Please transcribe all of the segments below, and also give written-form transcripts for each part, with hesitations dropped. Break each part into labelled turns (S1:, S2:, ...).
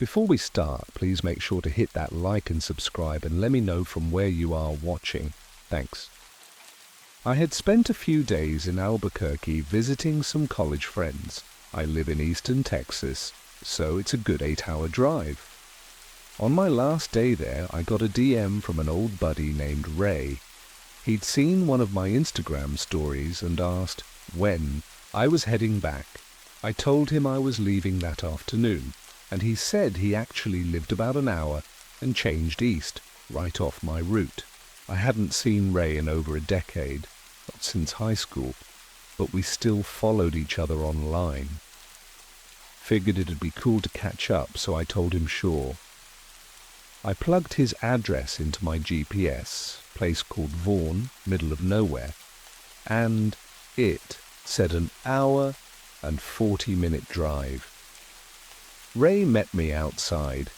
S1: Before we start, please make sure to hit that like and subscribe and let me know from where you are watching. Thanks. I had spent a few days in Albuquerque visiting some college friends. I live in Eastern Texas, so it's a good 8-hour drive. On my last day there, I got a DM from an old buddy named Ray. He'd seen one of my Instagram stories and asked when I was heading back. I told him I was leaving that afternoon, and he said he actually lived about an hour and changed east, right off my route. I hadn't seen Ray in over a decade, not since high school, but we still followed each other online. Figured it'd be cool to catch up, so I told him sure. I plugged his address into my GPS, place called Vaughan, middle of nowhere, and it said an hour and 40-minute drive. Ray met me outside.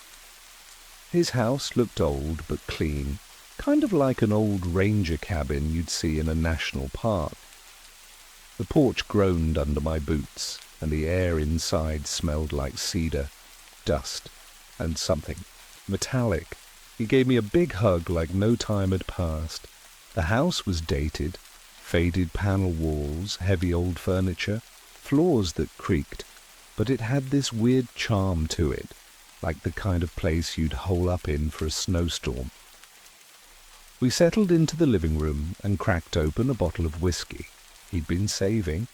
S1: His house looked old but clean, kind of like an old ranger cabin you'd see in a national park. The porch groaned under my boots, and the air inside smelled like cedar, dust, and something metallic. He gave me a big hug like no time had passed. The house was dated, faded panel walls, heavy old furniture, floors that creaked, but it had this weird charm to it, like the kind of place you'd hole up in for a snowstorm. We settled into the living room and cracked open a bottle of whiskey he'd been saving.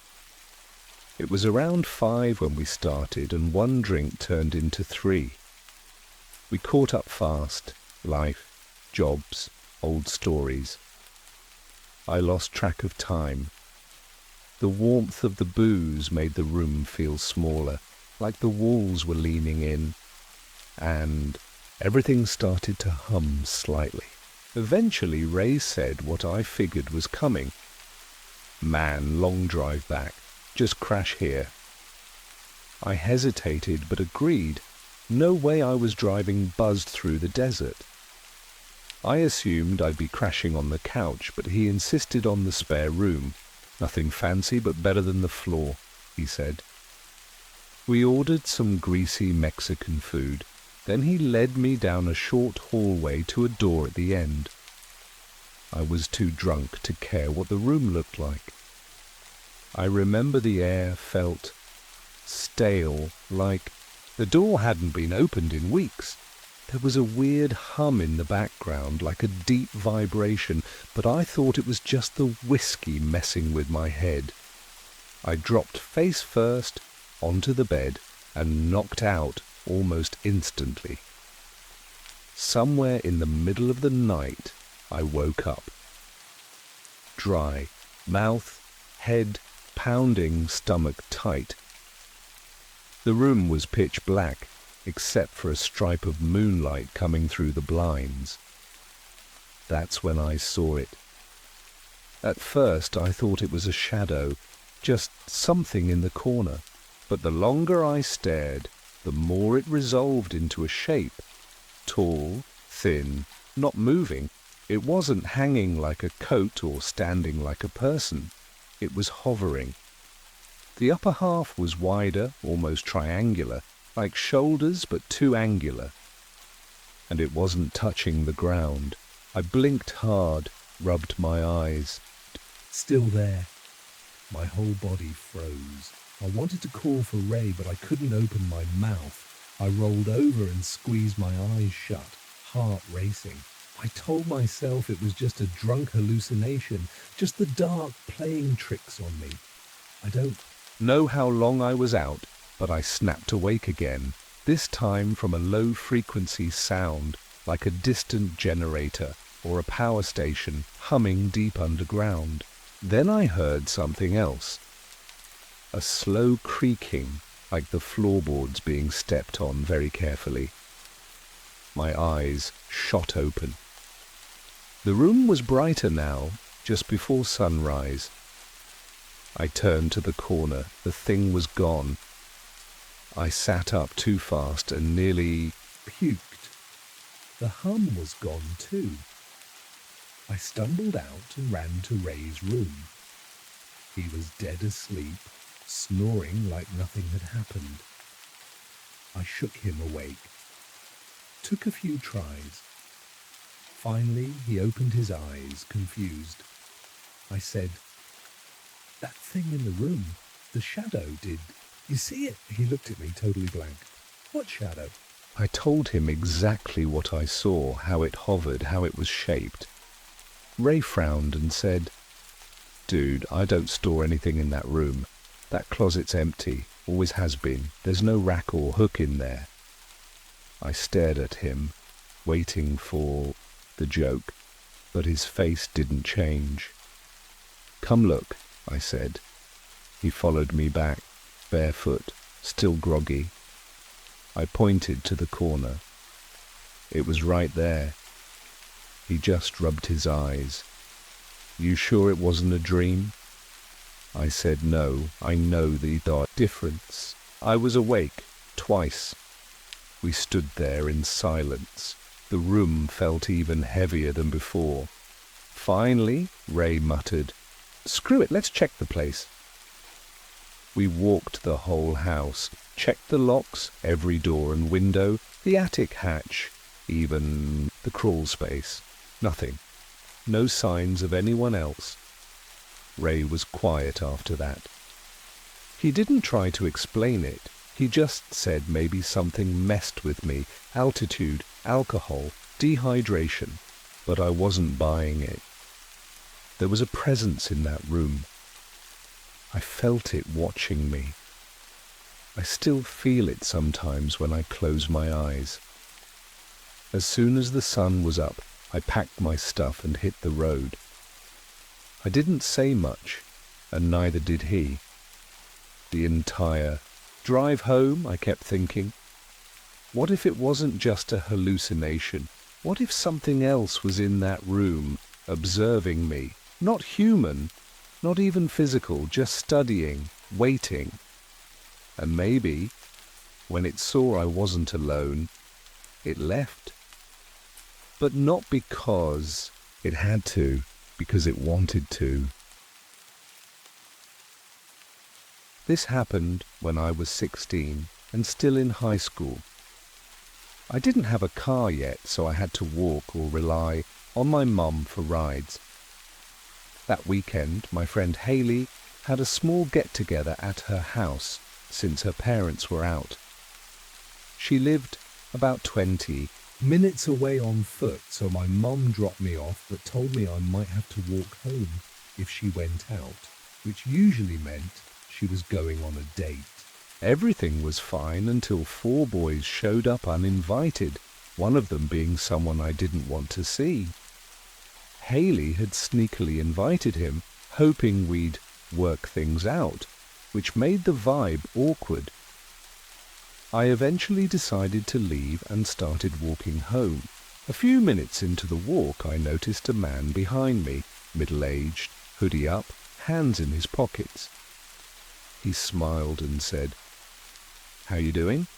S1: It was around 5 when we started, and one drink turned into 3. We caught up fast. Life, jobs, old stories. I lost track of time. The warmth of the booze made the room feel smaller, like the walls were leaning in, and everything started to hum slightly. Eventually, Ray said what I figured was coming. "Man, long drive back. Just crash here." I hesitated but agreed. No way I was driving buzzed through the desert. I assumed I'd be crashing on the couch, but he insisted on the spare room. "Nothing fancy, but better than the floor," he said. We ordered some greasy Mexican food. Then he led me down a short hallway to a door at the end. I was too drunk to care what the room looked like. I remember the air felt stale, like the door hadn't been opened in weeks. There was a weird hum in the background, like a deep vibration, but I thought it was just the whiskey messing with my head. I dropped face first onto the bed and knocked out almost instantly. Somewhere in the middle of the night, I woke up. Dry, mouth, head pounding, stomach tight. The room was pitch black, except for a stripe of moonlight coming through the blinds. That's when I saw it. At first I thought it was a shadow, just something in the corner, but the longer I stared, the more it resolved into a shape. Tall, thin, not moving. It wasn't hanging like a coat or standing like a person. It was hovering. The upper half was wider, almost triangular, like shoulders but too angular. And it wasn't touching the ground. I blinked hard, rubbed my eyes. Still there. My whole body froze. I wanted to call for Ray, but I couldn't open my mouth. I rolled over and squeezed my eyes shut, heart racing. I told myself it was just a drunk hallucination, just the dark playing tricks on me. I don't know how long I was out, but I snapped awake again, this time from a low-frequency sound, like a distant generator or a power station humming deep underground. Then I heard something else. A slow creaking, like the floorboards being stepped on very carefully. My eyes shot open. The room was brighter now, just before sunrise. I turned to the corner. The thing was gone. I sat up too fast and nearly puked. The hum was gone too. I stumbled out and ran to Ray's room. He was dead asleep, snoring like nothing had happened. I shook him awake. took a few tries. Finally, he opened his eyes, confused. I said, "That thing in the room, the shadow, did you see it?" He looked at me totally blank. "What shadow?" I told him exactly what I saw, how it hovered, how it was shaped. Ray frowned and said, "Dude, I don't store anything in that room. That closet's empty, always has been. There's no rack or hook in there." I stared at him, waiting for the joke, but his face didn't change. "Come look," I said. He followed me back, barefoot, still groggy. I pointed to the corner. It was right there. He just rubbed his eyes. "You sure it wasn't a dream?" I said, "No, I know the difference. I was awake, twice." We stood there in silence. The room felt even heavier than before. Finally, Ray muttered, "Screw it, let's check the place." We walked the whole house, checked the locks, every door and window, the attic hatch, even the crawl space. Nothing. No signs of anyone else. Ray was quiet after that. He didn't try to explain it. He just said maybe something messed with me, altitude, alcohol, dehydration, but I wasn't buying it. There was a presence in that room. I felt it watching me. I still feel it sometimes when I close my eyes. As soon as the sun was up, I packed my stuff and hit the road. I didn't say much, and neither did he. The entire drive home, I kept thinking, what if it wasn't just a hallucination? What if something else was in that room, observing me? Not human, not even physical, just studying, waiting. And maybe, when it saw I wasn't alone, it left. But not because it had to, because it wanted to. This happened when I was 16 and still in high school. I didn't have a car yet, so I had to walk or rely on my mum for rides. That weekend, my friend Haley had a small get-together at her house since her parents were out. She lived about 20 minutes away on foot, so my mum dropped me off but told me I might have to walk home if she went out, which usually meant she was going on a date. Everything was fine until 4 boys showed up uninvited, one of them being someone I didn't want to see. Haley had sneakily invited him, hoping we'd work things out, which made the vibe awkward. I eventually decided to leave and started walking home. A few minutes into the walk, I noticed a man behind me, middle-aged, hoodie up, hands in his pockets. He smiled and said, "How you doing?"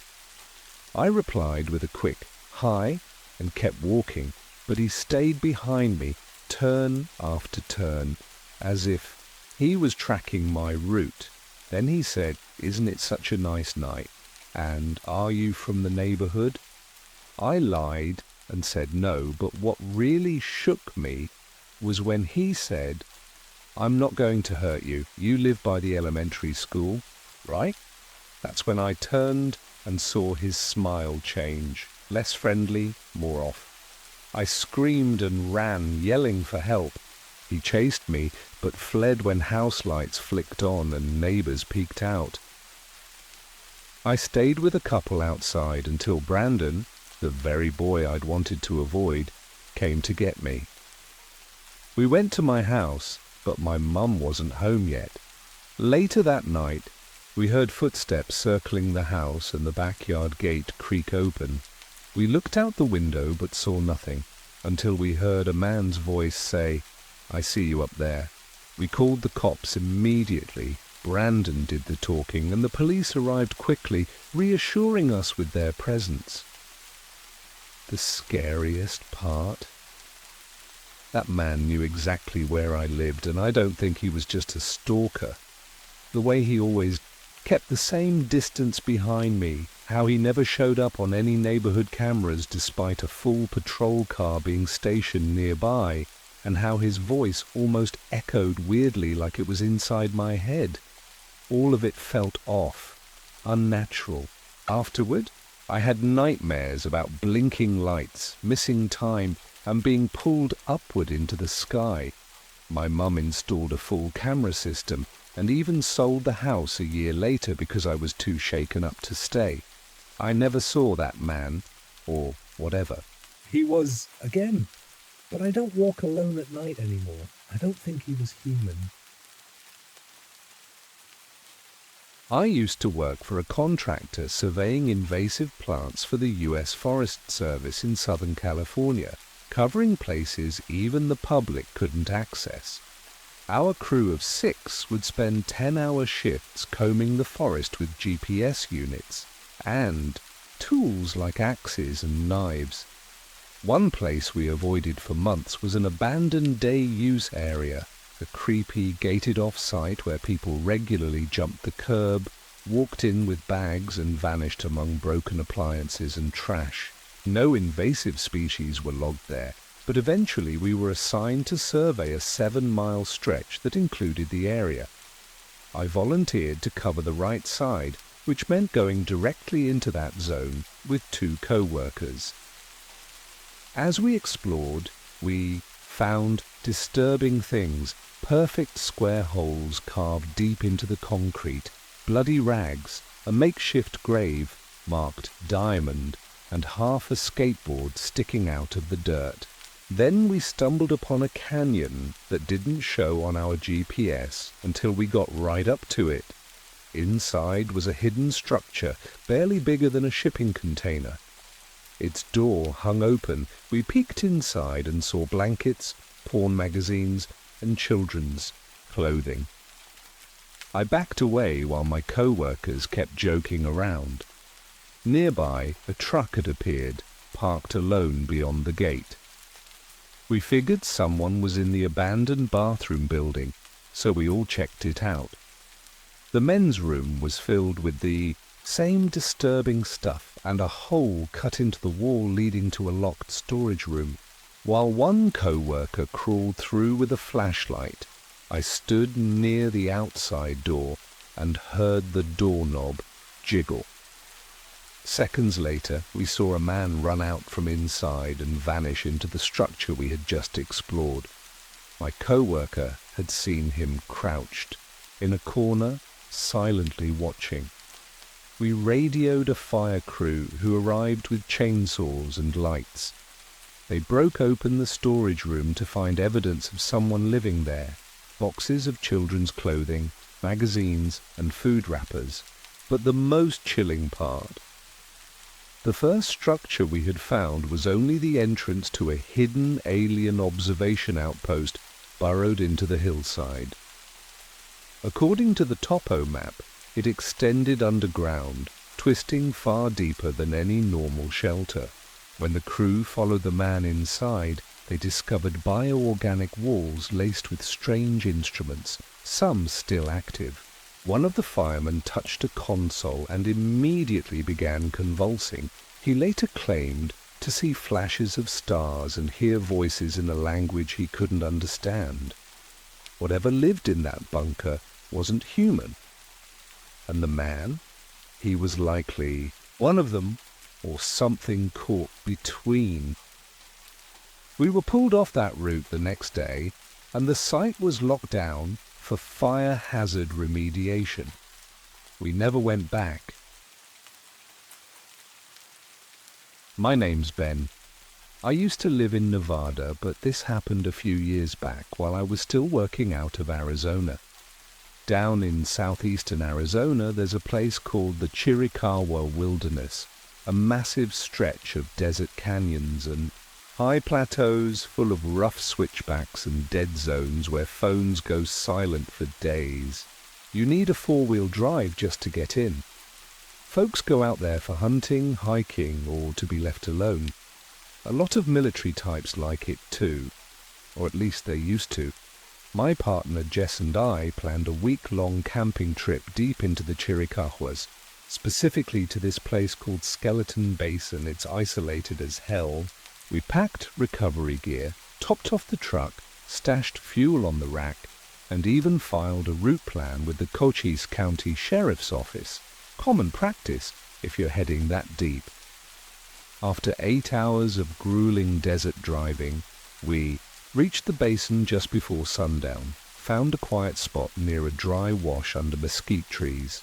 S1: I replied with a quick hi and kept walking, but he stayed behind me, turn after turn, as if he was tracking my route. Then he said, "Isn't it such a nice night? And are you from the neighborhood?" I lied and said no, but what really shook me was when he said, "I'm not going to hurt you. You live by the elementary school, right?" That's when I turned and saw his smile change, less friendly, more off. I screamed and ran, yelling for help. He chased me, but fled when house lights flicked on and neighbors peeked out. I stayed with a couple outside until Brandon, the very boy I'd wanted to avoid, came to get me. We went to my house, but my mum wasn't home yet. Later that night, we heard footsteps circling the house and the backyard gate creak open. We looked out the window but saw nothing, until we heard a man's voice say, "I see you up there." We called the cops immediately. Brandon did the talking, and the police arrived quickly, reassuring us with their presence. The scariest part? That man knew exactly where I lived, and I don't think he was just a stalker. The way he always kept the same distance behind me, how he never showed up on any neighborhood cameras despite a full patrol car being stationed nearby, and how his voice almost echoed weirdly like it was inside my head. All of it felt off, unnatural. Afterward, I had nightmares about blinking lights, missing time, and being pulled upward into the sky. My mum installed a full camera system and even sold the house a year later because I was too shaken up to stay. I never saw that man, or whatever.
S2: He was, again. But I don't walk alone at night anymore. I don't think he was human.
S1: I used to work for a contractor surveying invasive plants for the U.S. Forest Service in Southern California, covering places even the public couldn't access. Our crew of 6 would spend 10-hour shifts combing the forest with GPS units and tools like axes and knives. One place we avoided for months was an abandoned day-use area, a creepy, gated-off site where people regularly jumped the curb, walked in with bags and vanished among broken appliances and trash. No invasive species were logged there, but eventually we were assigned to survey a 7-mile stretch that included the area. I volunteered to cover the right side, which meant going directly into that zone with 2 co-workers. As we explored, we found disturbing things: perfect square holes carved deep into the concrete, bloody rags, a makeshift grave marked Diamond, and half a skateboard sticking out of the dirt. Then we stumbled upon a canyon that didn't show on our GPS until we got right up to it. Inside was a hidden structure barely bigger than a shipping container. Its door hung open. We peeked inside and saw blankets, porn magazines, and children's clothing. I backed away while my co-workers kept joking around. Nearby, a truck had appeared, parked alone beyond the gate. We figured someone was in the abandoned bathroom building, so we all checked it out. The men's room was filled with the same disturbing stuff and a hole cut into the wall leading to a locked storage room. While one co-worker crawled through with a flashlight, I stood near the outside door and heard the doorknob jiggle. Seconds later, we saw a man run out from inside and vanish into the structure we had just explored. My co-worker had seen him crouched in a corner, silently watching. We radioed a fire crew who arrived with chainsaws and lights. They broke open the storage room to find evidence of someone living there: boxes of children's clothing, magazines, and food wrappers. But the most chilling part: the first structure we had found was only the entrance to a hidden alien observation outpost burrowed into the hillside. According to the topo map, it extended underground, twisting far deeper than any normal shelter. When the crew followed the man inside, they discovered bioorganic walls laced with strange instruments, some still active. One of the firemen touched a console and immediately began convulsing. He later claimed to see flashes of stars and hear voices in a language he couldn't understand. Whatever lived in that bunker wasn't human. And the man? He was likely one of them, or something caught between. We were pulled off that route the next day, and the site was locked down for fire hazard remediation. We never went back. My name's Ben. I used to live in Nevada, but this happened a few years back while I was still working out of Arizona. Down in southeastern Arizona, there's a place called the Chiricahua Wilderness, a massive stretch of desert canyons and high plateaus full of rough switchbacks and dead zones where phones go silent for days. You need a 4-wheel drive just to get in. Folks go out there for hunting, hiking, or to be left alone. A lot of military types like it too, or at least they used to. My partner Jess and I planned a week-long camping trip deep into the Chiricahuas. specifically to this place called Skeleton Basin. It's isolated as hell. We packed recovery gear, topped off the truck, stashed fuel on the rack, and even filed a route plan with the Cochise County Sheriff's Office. Common practice if you're heading that deep. After 8 hours of grueling desert driving, we reached the basin just before sundown, found a quiet spot near a dry wash under mesquite trees.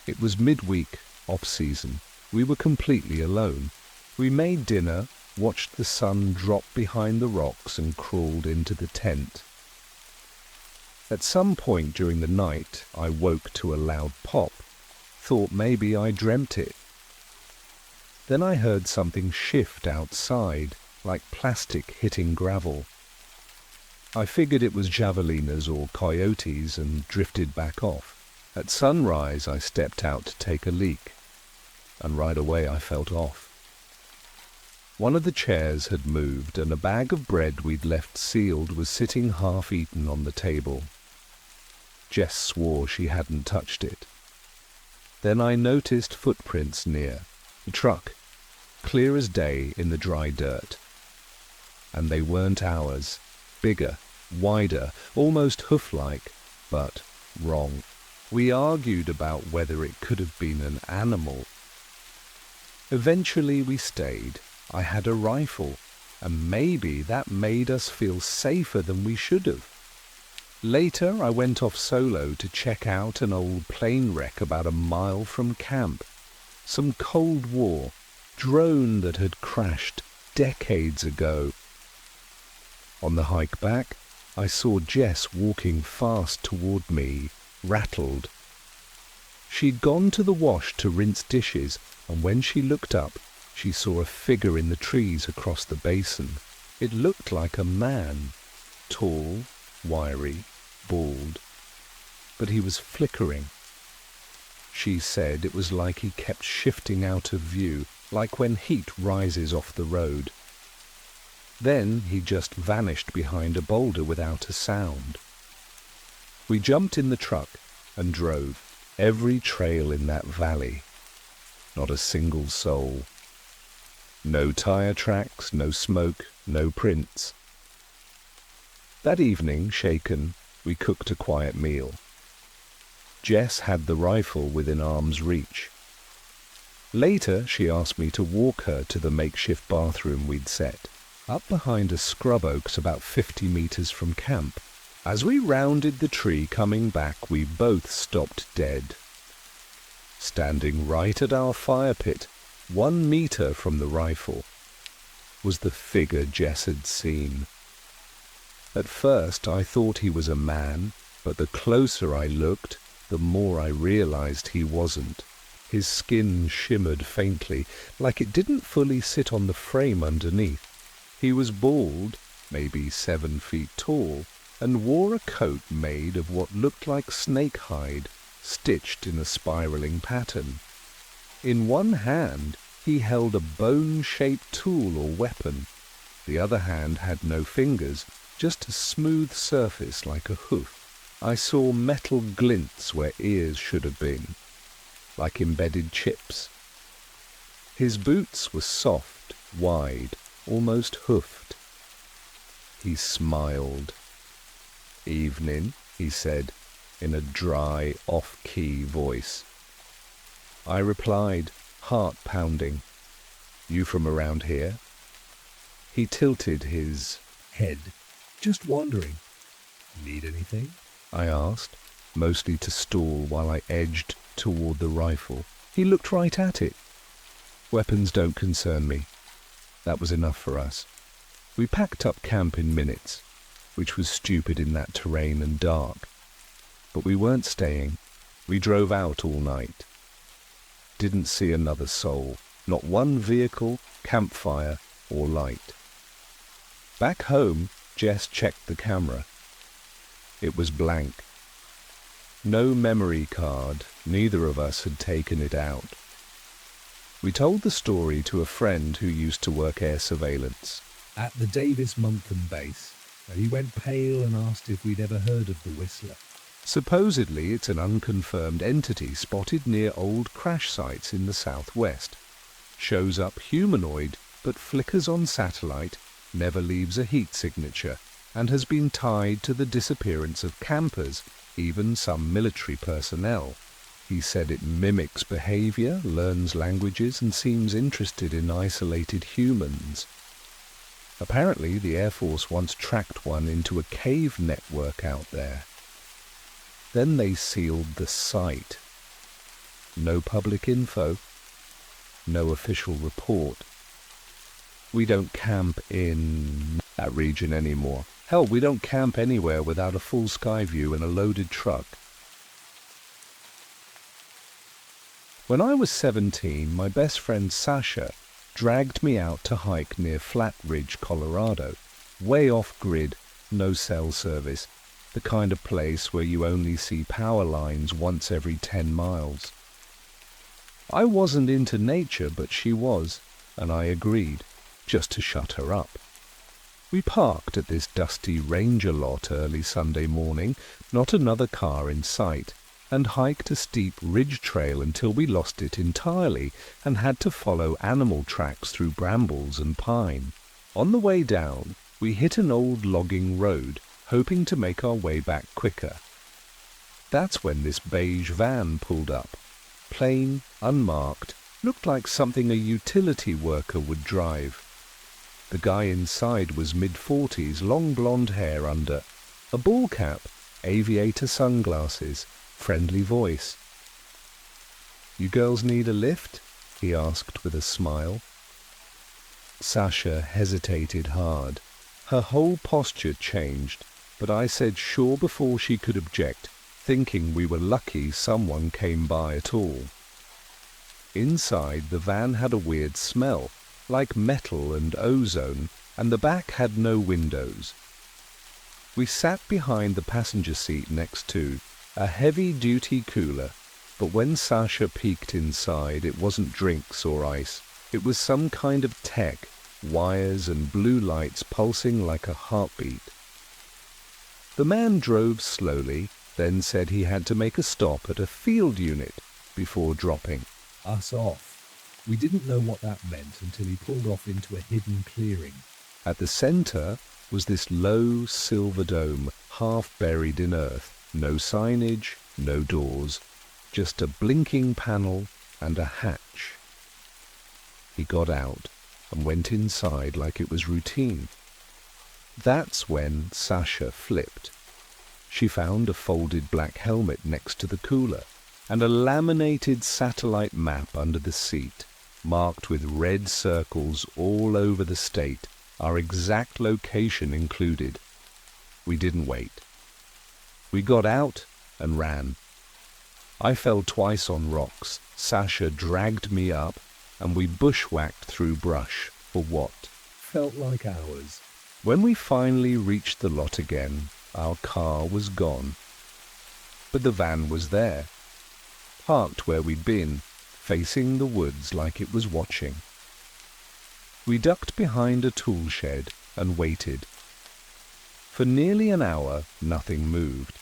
S1: It was midweek, off-season. We were completely alone. We made dinner, watched the sun drop behind the rocks, and crawled into the tent. At some point during the night, I woke to a loud pop. Thought maybe I dreamt it. Then I heard something shift outside, like plastic hitting gravel. I figured it was javelinas or coyotes and drifted back off. At sunrise, I stepped out to take a leak, and right away I felt off. One of the chairs had moved, and a bag of bread we'd left sealed was sitting half-eaten on the table. Jess swore she hadn't touched it. Then I noticed footprints near the truck, clear as day in the dry dirt. And they weren't ours. Bigger, wider, almost hoof-like, but wrong. We argued about whether it could have been an animal. Eventually we stayed. I had a rifle, and maybe that made us feel safer than we should have. Later I went off solo to check out an old plane wreck about a mile from camp. Some Cold War drone that had crashed decades ago. On the hike back, I saw Jess walking fast toward me, rattled. She'd gone to the wash to rinse dishes, and when she looked up, she saw a figure in the trees across the basin. It looked like a man, tall, wiry, bald, but he was flickering. She said it was like he kept shifting out of view, like when heat rises off the road. Then he just vanished behind a boulder without a sound. We jumped in the truck and drove every trail in that valley. Not a single soul. No tire tracks, no smoke, no prints. That evening, shaken, we cooked a quiet meal. Jess had the rifle within arm's reach. Later, she asked me to walk her to the makeshift bathroom we'd set, up behind a scrub oaks about 50 meters from camp. As we rounded the tree coming back, we both stopped dead. Standing right at our fire pit, 1 meter from the rifle, was the figure Jess had seen. At first I thought he was a man, but the closer I looked, the more I realized he wasn't. His skin shimmered faintly, like it didn't fully sit on the frame underneath. He was bald, maybe 7 feet tall, and wore a coat made of what looked like snake hide, stitched in a spiraling pattern. In one hand, he held a bone-shaped tool or weapon. The other hand had no fingers, just a smooth surface like a hoof. I saw metal glints where ears should have been, like embedded chips. His boots were soft, wide, almost hoofed. He smiled. "Evening," he said, in a dry, off-key voice. I replied, heart pounding, "You from around here?" He tilted his
S2: Head. Just wondering. Need anything?
S1: I asked, mostly to stall while I edged toward the rifle. He looked right at it. Weapons don't concern me. That was enough for us. We packed up camp in minutes, which was stupid in that terrain and dark. But we weren't staying. We drove out all night. Didn't see another soul, not one vehicle, campfire, or light. Back home, Jess checked the camera. It was blank. No memory card, neither of us had taken it out. We told the story to a friend who used to work air surveillance.
S2: At the Davis Muntham base, he went pale and asked if we'd ever heard of the Whistler.
S1: Supposedly it's an unconfirmed entity spotted near old crash sites in the southwest. Shows up humanoid, but flickers on satellite, never leaves a heat signature, and has been tied to the disappearance of campers, even some military personnel. He said it mimics behavior, learns languages, and seems interested in isolated humans. Apparently, the Air Force once tracked one into a cave network out there. Then they sealed the site. No public info, no official report. We don't camp in that region anymore. Hell, we don't camp anywhere without a full sky view and a loaded truck. When I was 17, my best friend Sasha dragged me out to hike near Flat Ridge, Colorado. Way off-grid, no cell service, the kind of place where you only see power lines once every 10 miles. I wasn't into nature, but she was, and I agreed, just to shut her up. We parked at this dusty ranger lot early Sunday morning, not another car in sight, and hiked a steep ridge trail until we lost it entirely and had to follow animal tracks through brambles and pine. On the way down, we hit an old logging road, hoping to make our way back quicker. That's when this beige van pulled up. Plain, unmarked, looked like something a utility worker would drive. The guy inside was mid-40s, long blonde hair under a ball cap, aviator sunglasses, friendly voice. "You girls need a lift?" he asked with a smile. Sasha hesitated hard. Her whole posture changed, but I said sure before she could object, thinking we were lucky someone came by at all. Inside, the van had a weird smell, like metal and ozone, and the back had no windows. We sat behind the passenger seat next to a heavy-duty cooler, but when Sasha peeked inside, it wasn't drinks or ice. It was some kind of tech, wires and blue lights pulsing like a heartbeat. The man drove slowly, then said he had to make a stop at a field unit before dropping
S2: us off. We didn't know what that meant until he pulled off into a hidden clearing.
S1: At the center was this low silver dome, half buried in earth. No signage, no doors, just a blinking panel and a hatch. He got out and went inside like it was routine. That's when Sasha flipped. She found a folded black helmet next to the cooler and a laminated satellite map under the seat, marked with red circles all over the state, our exact location included. We didn't wait. We got out and ran. I fell twice on rocks. Sasha dragged me up, and we bushwhacked through brush for what
S2: felt like hours.
S1: When we finally reached the lot again, our car was gone. But the van was there, parked where we'd been, facing the woods like it was watching. We ducked behind a tool shed and waited. For nearly an hour, nothing moved.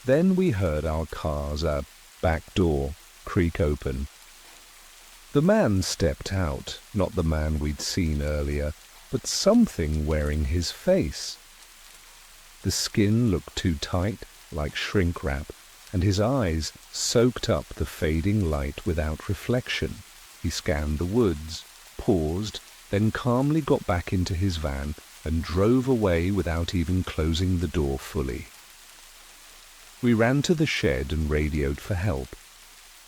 S1: Then we heard our car's back door creak open. The man stepped out, not the man we'd seen earlier, but something wearing his face. The skin looked too tight, like shrink wrap, and his eyes soaked up the fading light without reflection. He scanned the woods, paused, then calmly got back into his van and drove away without even closing the door fully. We ran to the shed and radioed for help.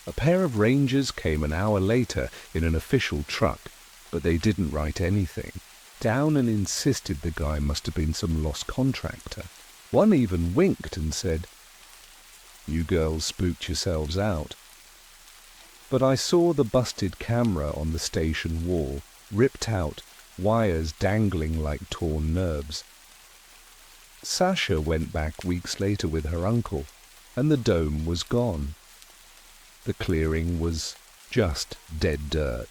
S1: A pair of rangers came an hour later in an official truck, but they didn't write anything. Down and insisted the guy must have been some lost contractor. One even winked and said, "You girls spooked yourselves out." But I saw the busted camera on the station wall, ripped out, wires dangling like torn nerves. Sasha went back weeks later with her uncle, and the dome was gone. The clearing was just dead dirt.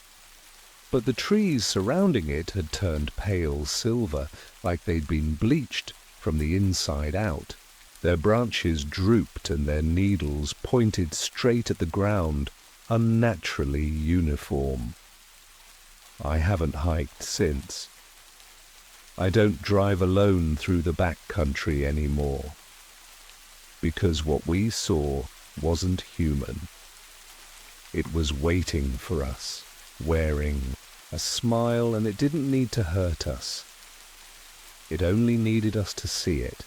S1: But the trees surrounding it had turned pale silver, like they'd been bleached from the inside out. Their branches drooped and their needles pointed straight at the ground, unnaturally uniform. I haven't hiked since. I don't drive alone through the back country anymore, because what we saw wasn't human. It was waiting for us, wearing a smile, and it didn't need to hurt us. It only needed us to see it,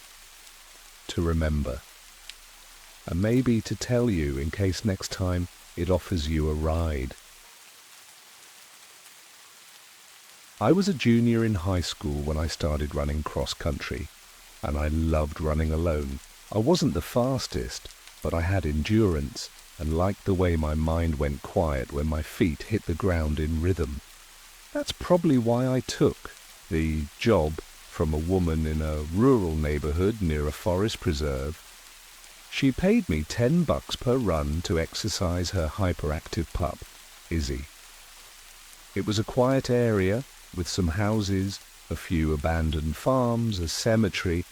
S1: to remember, and maybe to tell you in case next time it offers you a ride. I was a junior in high school when I started running cross-country, and I loved running alone. I wasn't the fastest, but I had endurance and liked the way my mind went quiet when my feet hit the ground in rhythm. That's probably why I took the job from a woman in a rural neighborhood near a forest preserve. She paid me $10 per run to exercise her hyperactive pup, Izzy. It was a quiet area with some houses, a few abandoned farms, a cemetery,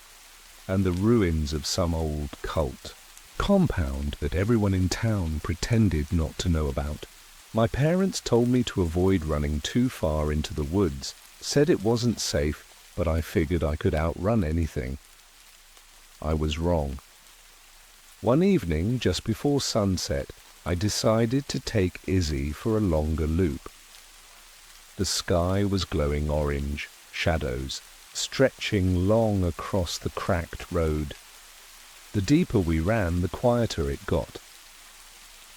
S1: and the ruins of some old cult compound that everyone in town pretended not to know about. My parents told me to avoid running too far into the woods, said it wasn't safe, but I figured I could outrun anything. I was wrong. One evening, just before sunset, I decided to take Izzy for a longer loop. The sky was glowing orange, shadows stretching long across the cracked road. The deeper we ran, the quieter it got.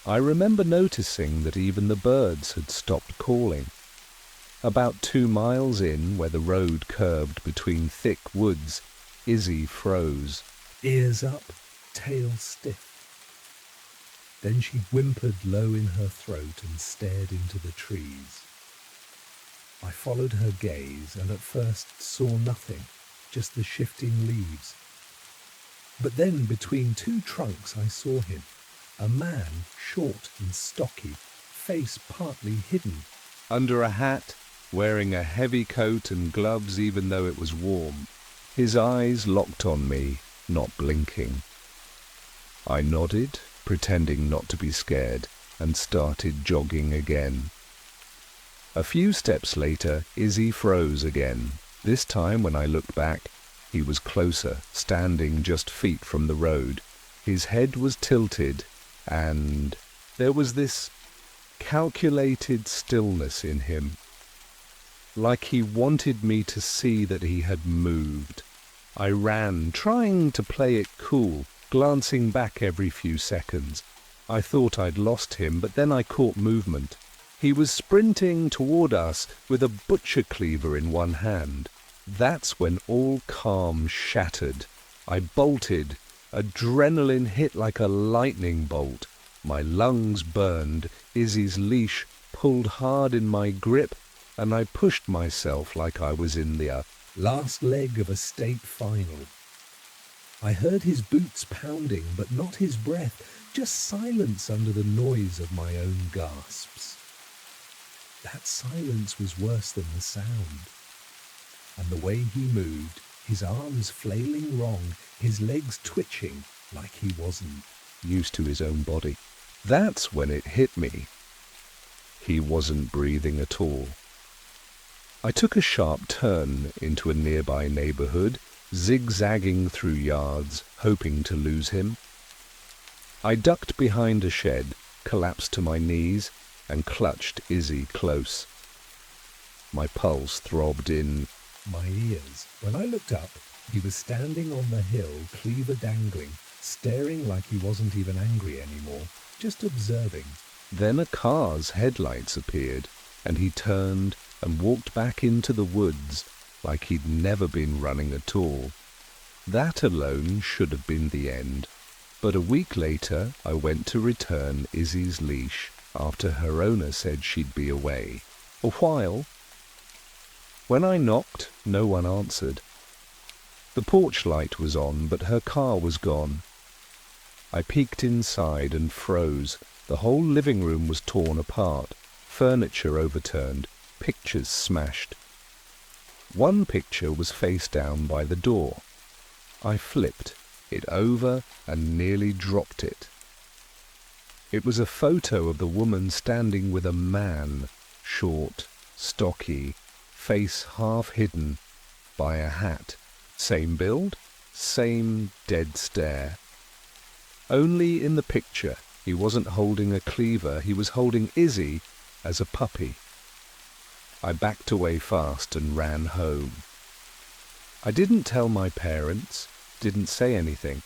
S1: I remember noticing that even the birds had stopped calling. About 2 miles in, where the road curved between thick woods, Izzy froze.
S2: Ears up, tail stiff. Then she whimpered low in her throat and stared into the trees. I followed her gaze and at first saw nothing, just the shifting leaves. But then between 2 trunks I saw him, a man, short and stocky, face partly hidden.
S1: Under a hat, wearing a heavy coat and gloves even though it was warm. His eyes locked on me, not blinking. I nodded, pretending not to be scared, and started jogging again. A few steps later, Izzy froze again. This time, when I looked back, he was closer, standing just feet from the road. His head was tilted, and there was this calculated stillness in him, like he wanted me to see that he had moved. I ran, trying to play it cool, glancing back every few seconds. I thought I'd lost him, but then I caught movement. He was sprinting toward us with a butcher cleaver in one hand. That's when all calm shattered. I bolted. Adrenaline hit like a lightning bolt. My lungs burned. Izzy's leash pulled hard in my grip, and I pushed myself like I was in the
S2: last leg of a state final. I heard his boots pounding, but not his breath, just silence under the noise of my own gasps. That silence was worse than the sound. And the way he moved, his arms flailing wrong, his legs twitching like he wasn't
S1: used to his own body. That's when it hit me. He wasn't breathing at all. I took a sharp turn into a nearby neighborhood, zigzagging through yards, hoping to lose him. I ducked behind a shed, collapsed to my knees, and clutched Izzy close. My pulse throbbed in
S2: my ears. When I looked up, he was standing on the hill, cleaver dangling, staring like he wasn't even angry anymore, just observing.
S1: Then a car's headlights appeared, and he turned and walked back into the woods like he'd never been running at all. That alone should have been the end. But a week later, I went to return Izzy's leash after her owner said she'd be away a while. When I knocked, no one answered. The porch light was on, but her car was gone. I peeked inside and froze. The whole living room was torn apart, furniture overturned, pictures smashed. One picture was face down by the door. I flipped. it over and nearly dropped it. It was a photo of the woman standing with a man, short, stocky, face half hidden by a hat. Same build, same dead stare. Only in the picture he wasn't holding a cleaver, he was holding Izzy as a puppy. I backed away fast and ran home. I didn't tell my parents, didn't say anything,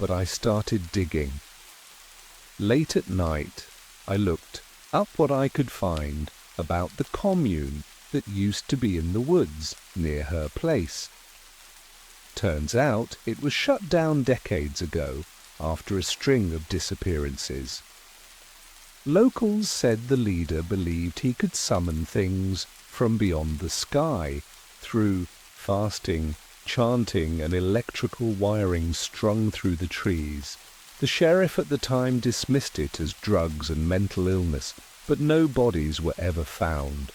S1: but I started digging. Late at night, I looked up what I could find about the commune that used to be in the woods near her place. Turns out it was shut down decades ago after a string of disappearances. Locals said the leader believed he could summon things from beyond the sky through fasting, chanting, and electrical wiring strung through the trees. The sheriff at the time dismissed it as drugs and mental illness, but no bodies were ever found.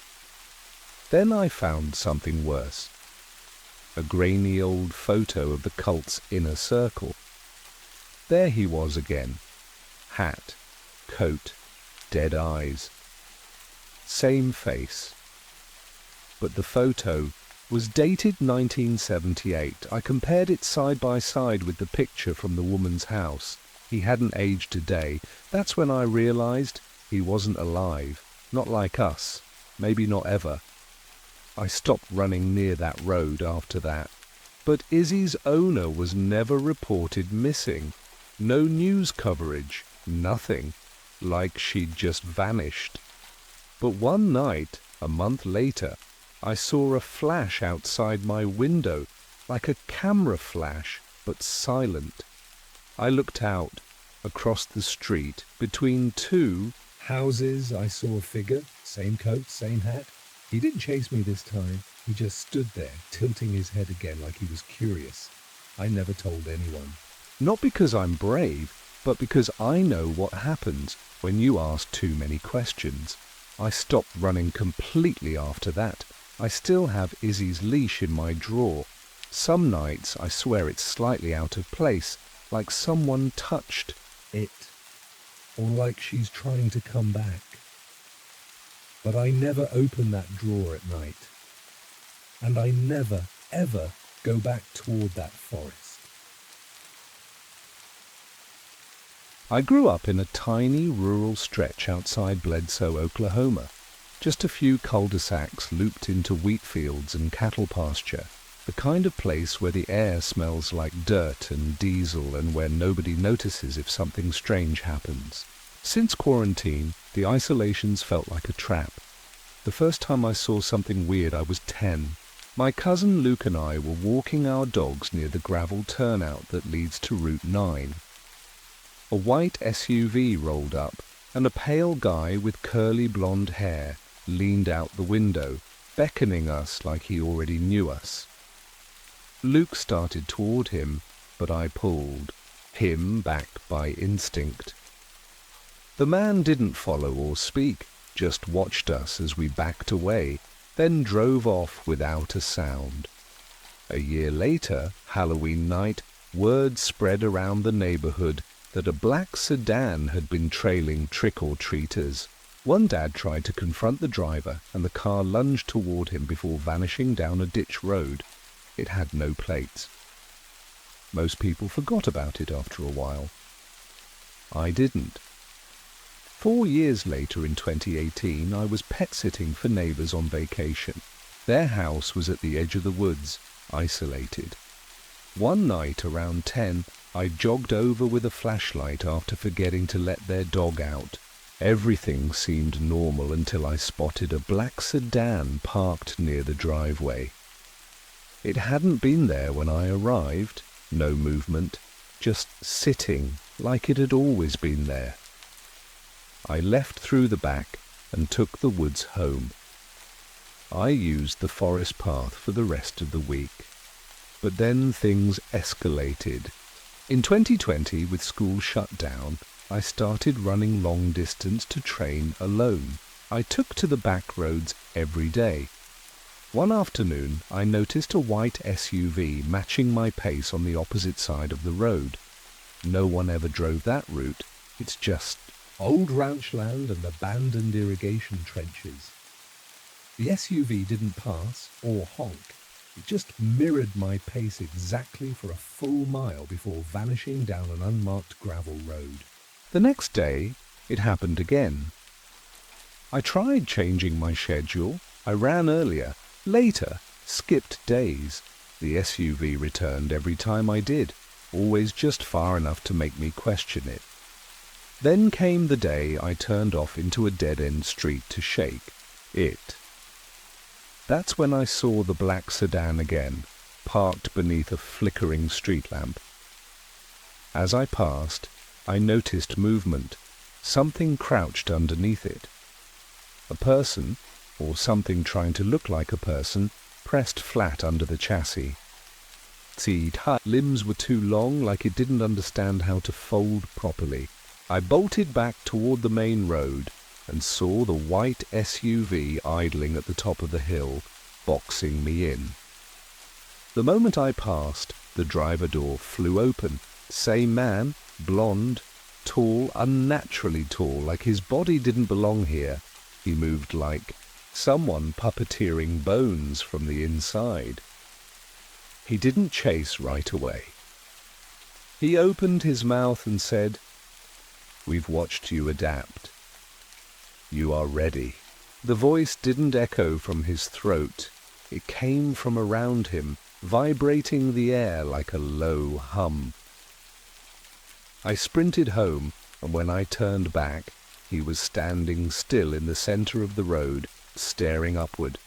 S1: Then I found something worse. A grainy old photo of the cult's inner circle. There he was again. Hat, coat, dead eyes. Same face. But the photo was dated 1978. I compared it side by side with the picture from the woman's house. He hadn't aged a day. That's when I realized he wasn't alive. Not like us. Maybe not ever. I stopped running near that road after that. But Izzy's owner was never reported missing. No news coverage. Nothing. Like she'd just vanished. But one night, a month later, I saw a flash outside my window, like a camera flash, but silent. I looked out, across the street, between two houses. I saw a figure, same coat, same hat. He didn't chase me this time. He just stood there, tilting his head again like he was curious. I never told anyone. Not because I'm brave, but because I know what happens when you ask too many questions. I stopped running completely after that. I still have Izzy's leash in my drawer. Some nights I swear it's slightly out of place, like someone touched it, or like she's trying to come back. But I never open that drawer at night, and I never, ever go back toward that forest. I grew up in a tiny rural stretch outside Bledsoe, Oklahoma. Just a few cul-de-sacs looped into wheat fields and cattle pasture, the kind of place where the air smells like dirt and diesel and where nobody notices if something strange happens. Since quarantine, the isolations felt like a trap. The first time I saw something weird, I was 10. My cousin Luke and I were walking our dogs near the gravel turnout that leads to Route 9. A white SUV rolled up, and a pale guy with curly blonde hair leaned out the window, beckoning us like he already knew us. Luke started toward him, but I pulled him back by instinct. The man didn't follow or speak, just watched us as we backed away, then drove off without a sound. A year later, Halloween night, word spread around the neighborhood that a black sedan had been trailing trick-or-treaters. One dad tried to confront the driver, and the car lunged toward him before vanishing down a ditch road. It had no plates. Most people forgot about it after a while. I didn't. 4 years later, in 2018, I was pet-sitting for neighbors on vacation. Their house was at the edge of the woods, isolated. One night around 10, I jogged over with a flashlight after forgetting to let their dog out. Everything seemed normal until I spotted a black sedan parked near the driveway. It hadn't been there when I arrived. No movement, just sitting like it had always been there. I left through the back and took the woods home. I used the forest path for the rest of the week. But then things escalated. In 2020, with school shut down, I started running long distance to train alone. I took to the back roads every day. One afternoon, I noticed a white SUV matching my pace on the opposite side of the road. No one ever drove that route. It's just
S2: old ranch land and abandoned irrigation trenches. The SUV didn't pass or honk. It just mirrored my pace exactly for a full mile before vanishing down an unmarked gravel road.
S1: The next day, it happened again. I tried changing my schedule. I ran earlier, later, skipped days. The SUV returned every time I did, always just far enough to make me question it. Then came the day I turned off into a dead-end street to shake it. That's when I saw the black sedan again, parked beneath a flickering street lamp. As I passed, I noticed movement. Something crouched underneath it. A person, or something trying to look like a person, pressed flat under the chassis. Its limbs were too long, like it didn't understand how to fold properly. I bolted back toward the main road and saw the white SUV idling at the top of the hill, boxing me in. The moment I passed, the driver door flew open. Same man, blonde, tall, unnaturally tall, like his body didn't belong here. He moved like someone puppeteering bones from the inside. He didn't chase right away. He opened his mouth and said, "We've watched you adapt. You are ready." The voice didn't echo from his throat. It came from around him, vibrating the air like a low hum. I sprinted home, and when I turned back, he was standing still in the center of the road, staring upward.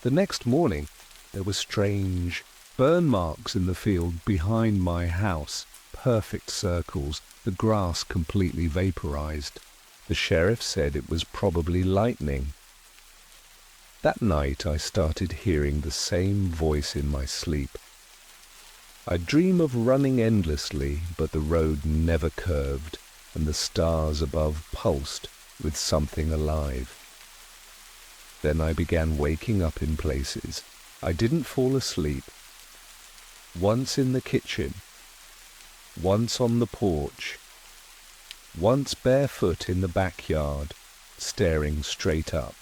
S1: The next morning, there were strange burn marks in the field behind my house, perfect circles, the grass completely vaporized. The sheriff said it was probably lightning. That night I started hearing the same voice in my sleep. I'd dream of running endlessly, but the road never curved, and the stars above pulsed with something alive. Then I began waking up in places. I didn't fall asleep. Once in the kitchen, once on the porch, once barefoot in the backyard, staring straight up.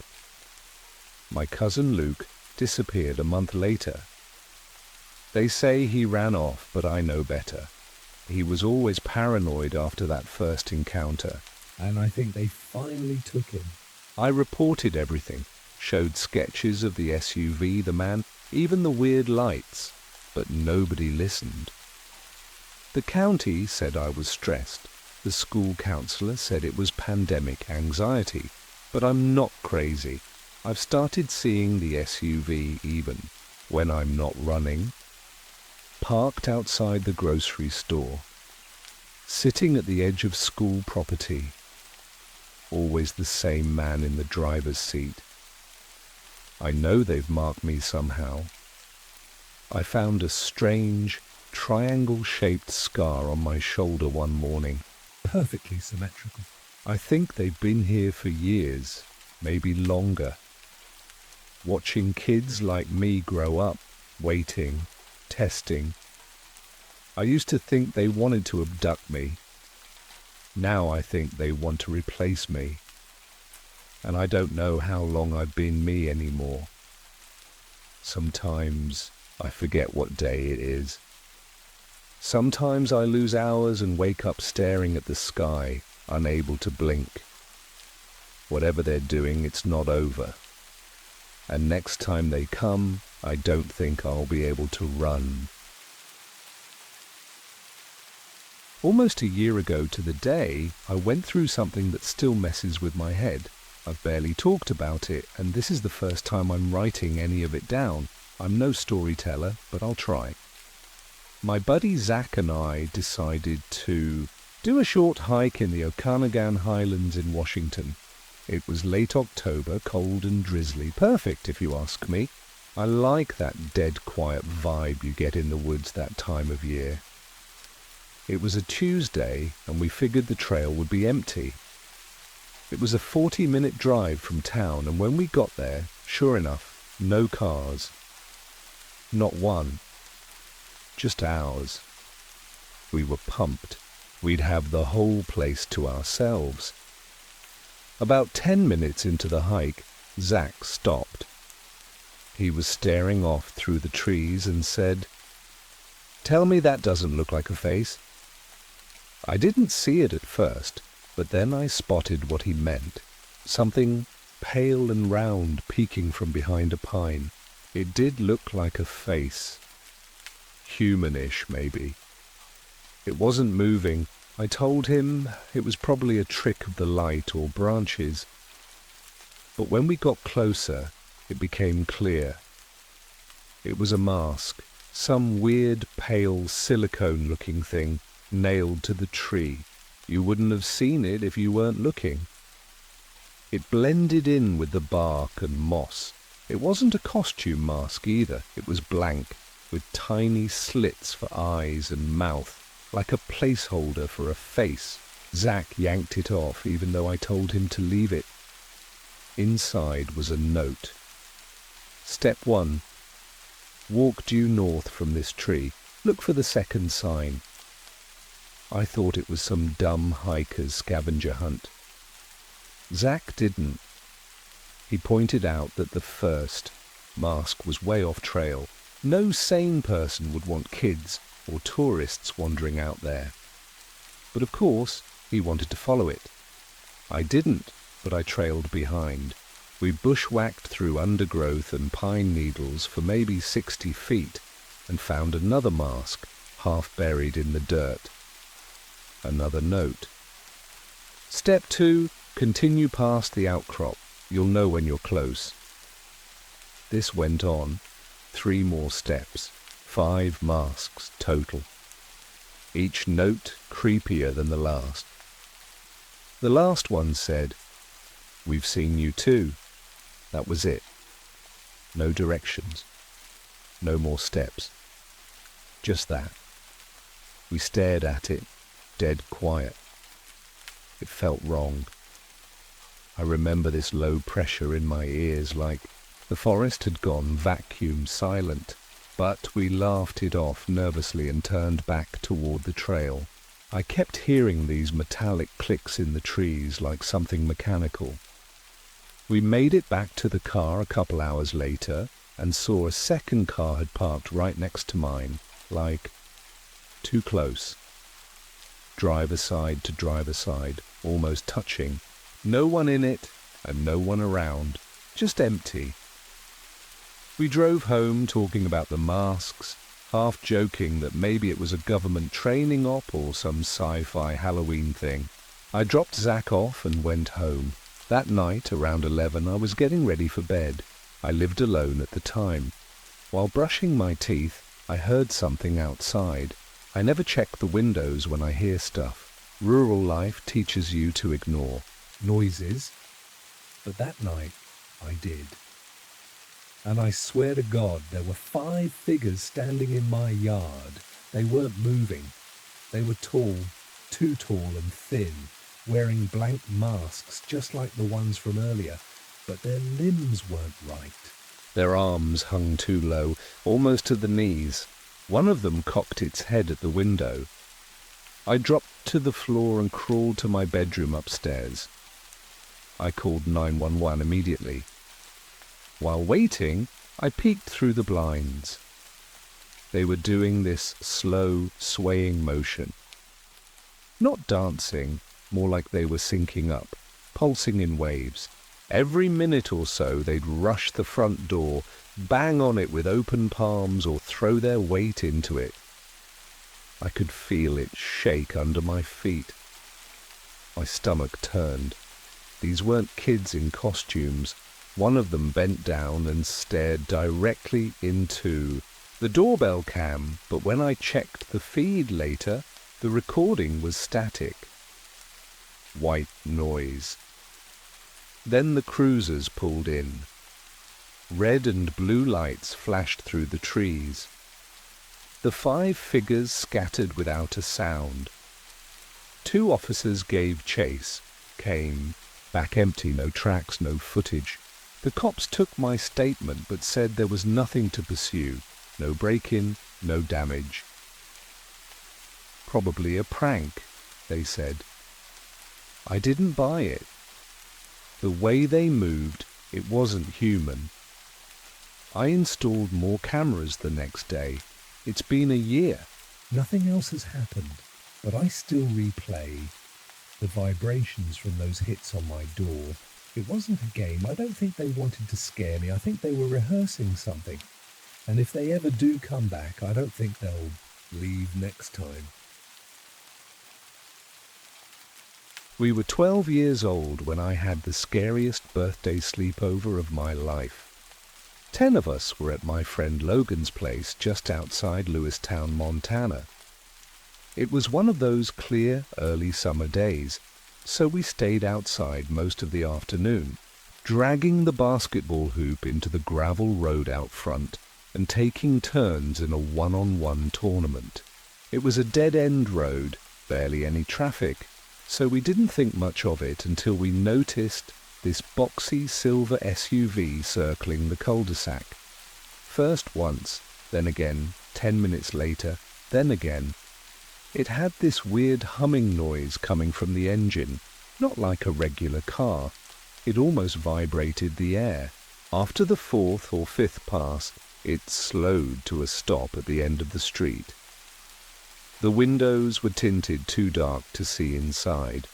S1: My cousin Luke disappeared a month later. They say he ran off, but I know better. He was always paranoid after that first encounter.
S2: And I think they finally took him.
S1: I reported everything, showed sketches of the SUV, the man, even the weird lights, but nobody listened. The county said I was stressed. The school counselor said it was pandemic anxiety, but I'm not crazy. I've started seeing the SUV even when I'm not running, parked outside the grocery store, sitting at the edge of school property, always the same man in the driver's seat. I know they've marked me somehow. I found a strange, triangle-shaped scar on my shoulder one morning.
S2: Perfectly symmetrical.
S1: I think they've been here for years, maybe longer. Watching kids like me grow up, waiting, testing. I used to think they wanted to abduct me. Now I think they want to replace me. And I don't know how long I've been me anymore. Sometimes I forget what day it is. Sometimes I lose hours and wake up staring at the sky, unable to blink. Whatever they're doing, it's not over. And next time they come, I don't think I'll be able to run. Almost a year ago to the day, I went through something that still messes with my head. I've barely talked about it, and this is the first time I'm writing any of it down. I'm no storyteller, but I'll try. My buddy Zach and I decided to do a short hike in the Okanagan Highlands in Washington. It was late October, cold and drizzly. Perfect, if you ask me. I like that dead quiet vibe you get in the woods that time of year. It was a Tuesday, and we figured the trail would be empty. It was a 40-minute drive from town, and when we got there, sure enough, No cars. Not one. Just ours. We were pumped. We'd have the whole place to ourselves. About 10 minutes into the hike, Zach stopped. He was staring off through the trees and said, "Tell me that doesn't look like a face." I didn't see it at first, but then I spotted what he meant. Something pale and round peeking from behind a pine. It did look like a face. Humanish, maybe. It wasn't moving. I told him it was probably a trick of the light or branches. But when we got closer, it became clear. It was a mask, some weird pale silicone-looking thing nailed to the tree. You wouldn't have seen it if you weren't looking. It blended in with the bark and moss. It wasn't a costume mask either. It was blank, with tiny slits for eyes and mouth, like a placeholder for a face. Zach yanked it off, even though I told him to leave it. Inside was a note. Step 1. Walk due north from this tree. Look for the second sign. I thought it was some dumb hiker's scavenger hunt. Zach didn't. He pointed out that the first mask was way off trail. No sane person would want kids or tourists wandering out there. But of course, he wanted to follow it. I didn't, but I trailed behind. We bushwhacked through undergrowth and pine needles for maybe 60 feet and found another mask, half buried in the dirt. Another note. Step 2, continue past the outcrop. You'll know when you're close. This went on. 3 more steps. 5 masks total. Each note creepier than the last. The last one said, "We've seen you too." That was it. No directions. No more steps. Just that. We stared at it, dead quiet. It felt wrong. I remember this low pressure in my ears, like the forest had gone vacuum silent. But we laughed it off nervously and turned back toward the trail. I kept hearing these metallic clicks in the trees like something mechanical. We made it back to the car a couple hours later and saw a second car had parked right next to mine, like too close. Driver side to driver side, almost touching. No one in it and no one around, just empty. We drove home talking about the masks, half joking that maybe it was a government training op or some sci-fi Halloween thing. I dropped Zach off and went home. That night, around 11, I was getting ready for bed. I lived alone at the time. While brushing my teeth, I heard something outside. I never check the windows when I hear stuff. Rural life teaches you to ignore noises. But that night, I did. And I swear to God, there were 5 figures standing in my yard. They weren't moving. They were tall, too tall and thin, wearing blank masks just like the ones from earlier, but their limbs weren't right. Their arms hung too low, almost to the knees. One of them cocked its head at the window. I dropped to the floor and crawled to my bedroom upstairs. I called 911 immediately. While waiting, I peeked through the blinds. They were doing this slow, swaying motion. Not dancing, more like they were syncing up, pulsing in waves. Every minute or so they'd rush the front door, bang on it with open palms or throw their weight into it. I could feel it shake under my feet. My stomach turned. These weren't kids in costumes. One of them bent down and stared directly into the doorbell cam, but when I checked the feed later, the recording was static. White noise. Then the cruisers pulled in. Red and blue lights flashed through the trees. The 5 figures scattered without a sound. 2 officers gave chase, came, back empty, no tracks, no footage. The cops took my statement but said there was nothing to pursue. No break-in, no damage. Probably a prank, they said. I didn't buy it. The way they moved, it wasn't human. I installed more cameras the next day. It's been a year.
S2: Nothing else has happened, but I still replay the vibrations from those hits on my door. It wasn't a game. I don't think they wanted to scare me. I think they were rehearsing something. And if they ever do come back, I don't think they'll leave next time.
S1: We were 12 years old when I had the scariest birthday sleepover of my life. 10 of us were at my friend Logan's place just outside Lewistown, Montana. It was one of those clear, early summer days, so we stayed outside most of the afternoon, dragging the basketball hoop into the gravel road out front and taking turns in a one-on-one tournament. It was a dead-end road, barely any traffic, so we didn't think much of it until we noticed this boxy silver SUV circling the cul-de-sac. First once, then again, 10 minutes later, then again. It had this weird humming noise coming from the engine, not like a regular car. It almost vibrated the air. After the 4th or 5th pass, it slowed to a stop at the end of the street. The windows were tinted too dark to see inside.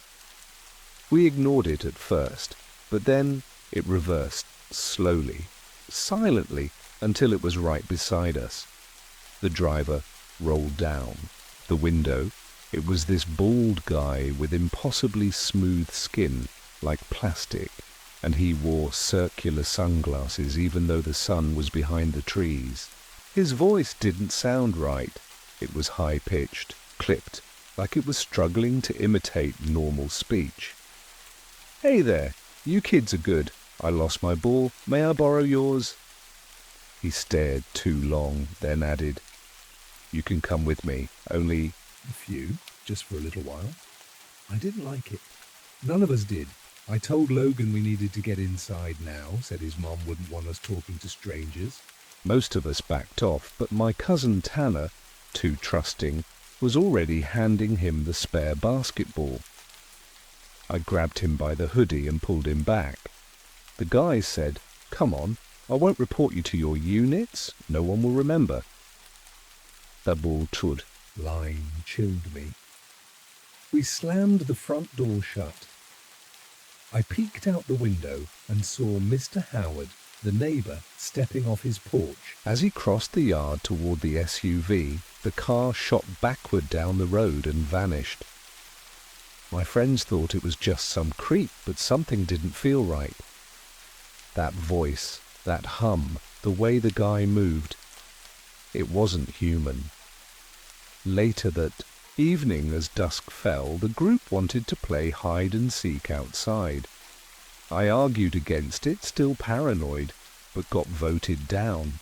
S1: We ignored it at first, but then it reversed slowly, silently, until it was right beside us. The driver rolled down. The window, it was this bald guy with impossibly smooth skin, like plastic, and he wore circular sunglasses even though the sun was behind the trees. His voice didn't sound right. It was high-pitched, clipped, like it was struggling to imitate normal speech. "Hey there, you kids are good. I lost my ball. May I borrow yours?" He stared too long, then added, "You can come with me, only..."
S2: A few, just for a little while. I didn't like it. None of us did. I told Logan we needed to get inside now, said his mom wouldn't want us talking to strangers.
S1: Most of us backed off, but my cousin Tanner, too trusting, was already handing him the spare basketball. I grabbed him by the hoodie and pulled him back. The guy said, "Come on, I won't report you to your units. No one will remember." The bullshit
S2: line chilled me. We slammed the front door shut. I peeked out the window and saw Mr. Howard, the neighbour, stepping off his porch.
S1: As he crossed the yard toward the SUV, the car shot backward down the road and vanished. My friends thought it was just some creep, but something didn't feel right. That voice, that hum, the way the guy moved, it wasn't human. Later that evening, as dusk fell, the group wanted to play hide and seek outside. I argued against it, still paranoid, but got voted down.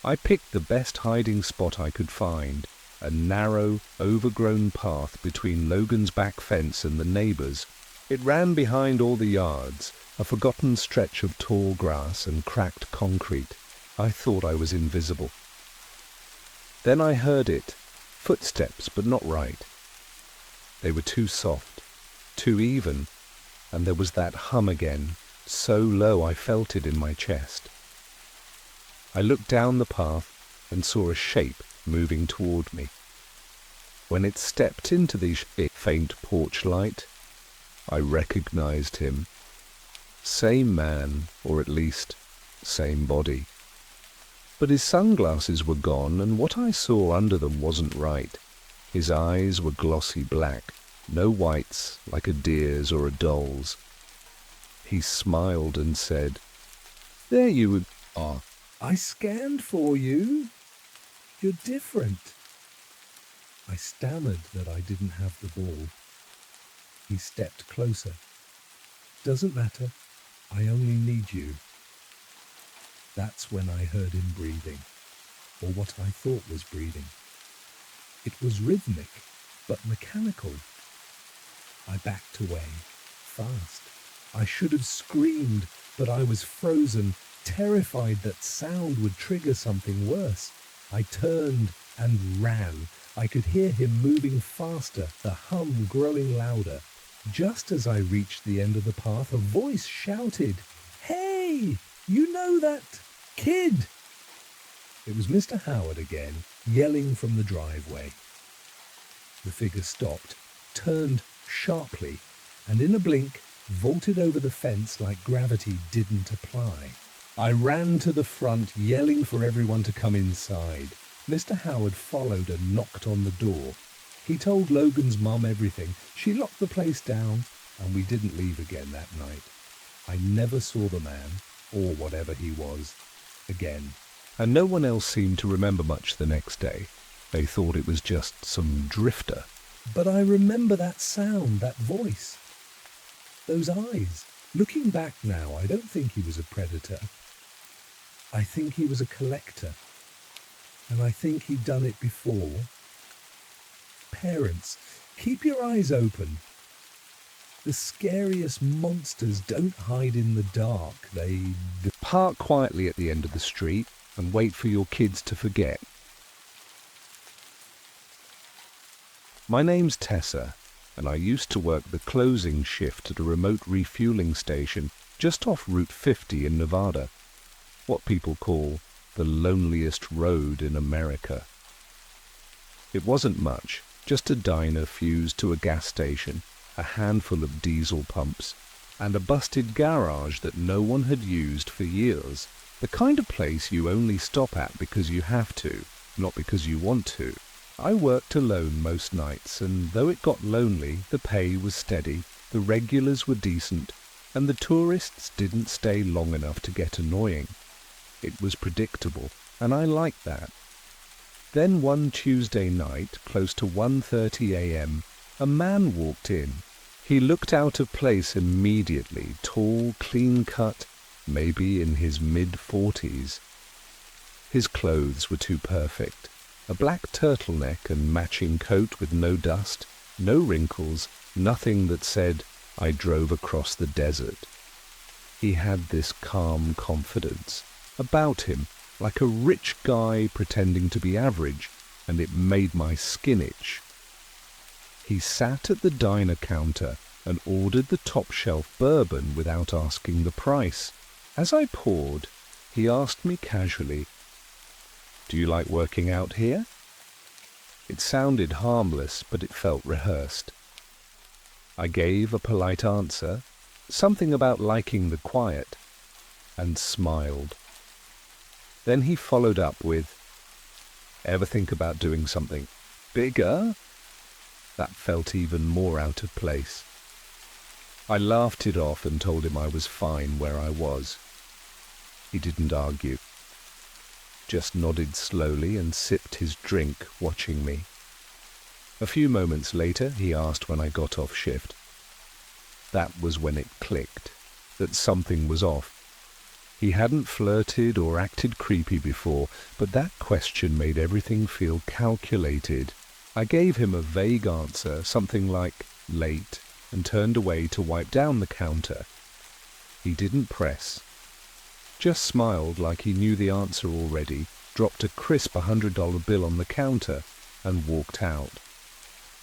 S1: I picked the best hiding spot I could find, a narrow, overgrown path between Logan's back fence and the neighbours. It ran behind all the yards, a forgotten stretch of tall grass and cracked concrete. I thought I was invisible. Then I heard it, footsteps, but not right. They were too soft, too even, and there was that hum again, so low I felt it in my chest. I looked down the path and saw a shape moving toward me. When it stepped into the faint porch light, I recognized him. Same man, or at least, same body. But his sunglasses were gone, and what I saw under them wasn't right. His eyes were glossy black, no whites like a deer's or a doll's. He smiled and said, "There you are.
S2: I scanned for you. You're different." I stammered that I didn't have the ball. He stepped closer. "Doesn't matter. I only need you." That's when I heard him breathing, or what I thought was breathing. It was rhythmic, but mechanical. I backed away, fast. I should have screamed, but I was frozen, terrified that sound would trigger something worse. I turned and ran. I could hear him moving faster, the hum growing louder. Just as I reached the end of the path, a voice shouted, "Hey, you know that kid?" It was Mr. Howard again, yelling from the driveway. The figure stopped, turned sharply, and in a blink vaulted over the fence like gravity didn't apply. I ran to the front, yelling for everyone to come inside. Mr. Howard followed and knocked on the door. He told Logan's mum everything. She locked the place down, and we didn't leave again that night. I never saw the man, or whatever he was, again.
S1: And no one else seemed to remember much the next day. They thought it was just some drifter.
S2: But I remember that sound, that voice, those eyes. Looking back now, I don't think he was a predator. I think he was a collector. And I think he'd done it before. Parents, keep your eyes open. The scariest monsters don't hide in the dark. They
S1: Park quietly at the end of the street and wait for your kids to forget. My name's Tessa, and I used to work the closing shift at a remote refueling station just off Route 50 in Nevada, what people call the loneliest road in America. It wasn't much, just a diner fused to a gas station, a handful of diesel pumps, and a busted garage that no one had used for years. The kind of place you only stop at because you have to, not because you want to. I worked alone most nights, and though it got lonely, the pay was steady, the regulars were decent, and the tourists didn't stay long enough to get annoying. It was predictable, and I liked that. Then one Tuesday night, close to 1:30 a.m., a man walked in. He looked out of place immediately, tall, clean-cut, maybe in his mid-40s. His clothes were too perfect. A black turtleneck and matching coat with no dust, no wrinkles, nothing that said, "I drove across the desert." He had this calm confidence about him, like a rich guy pretending to be average, and it made my skin itch. He sat at the diner counter and ordered the top-shelf bourbon without asking the price. As I poured, he asked me casually, "Do you like working out here?" It sounded harmless, but it felt rehearsed. I gave a polite answer, something about liking the quiet, and smiled. Then he followed up with, "Ever think about doing something bigger?" That felt even more out of place. I laughed it off and told him I was fine where I was. He didn't argue, just nodded slowly and sipped his drink, watching me. A few moments later, he asked when I got off shift. That was when it clicked, that something was off. He hadn't flirted or acted creepy before, but that question made everything feel calculated. I gave him a vague answer, something like late, and turned away to wipe down the counter. He didn't press, just smiled like he knew the answer already, dropped a crisp $100 bill on the counter, and walked out.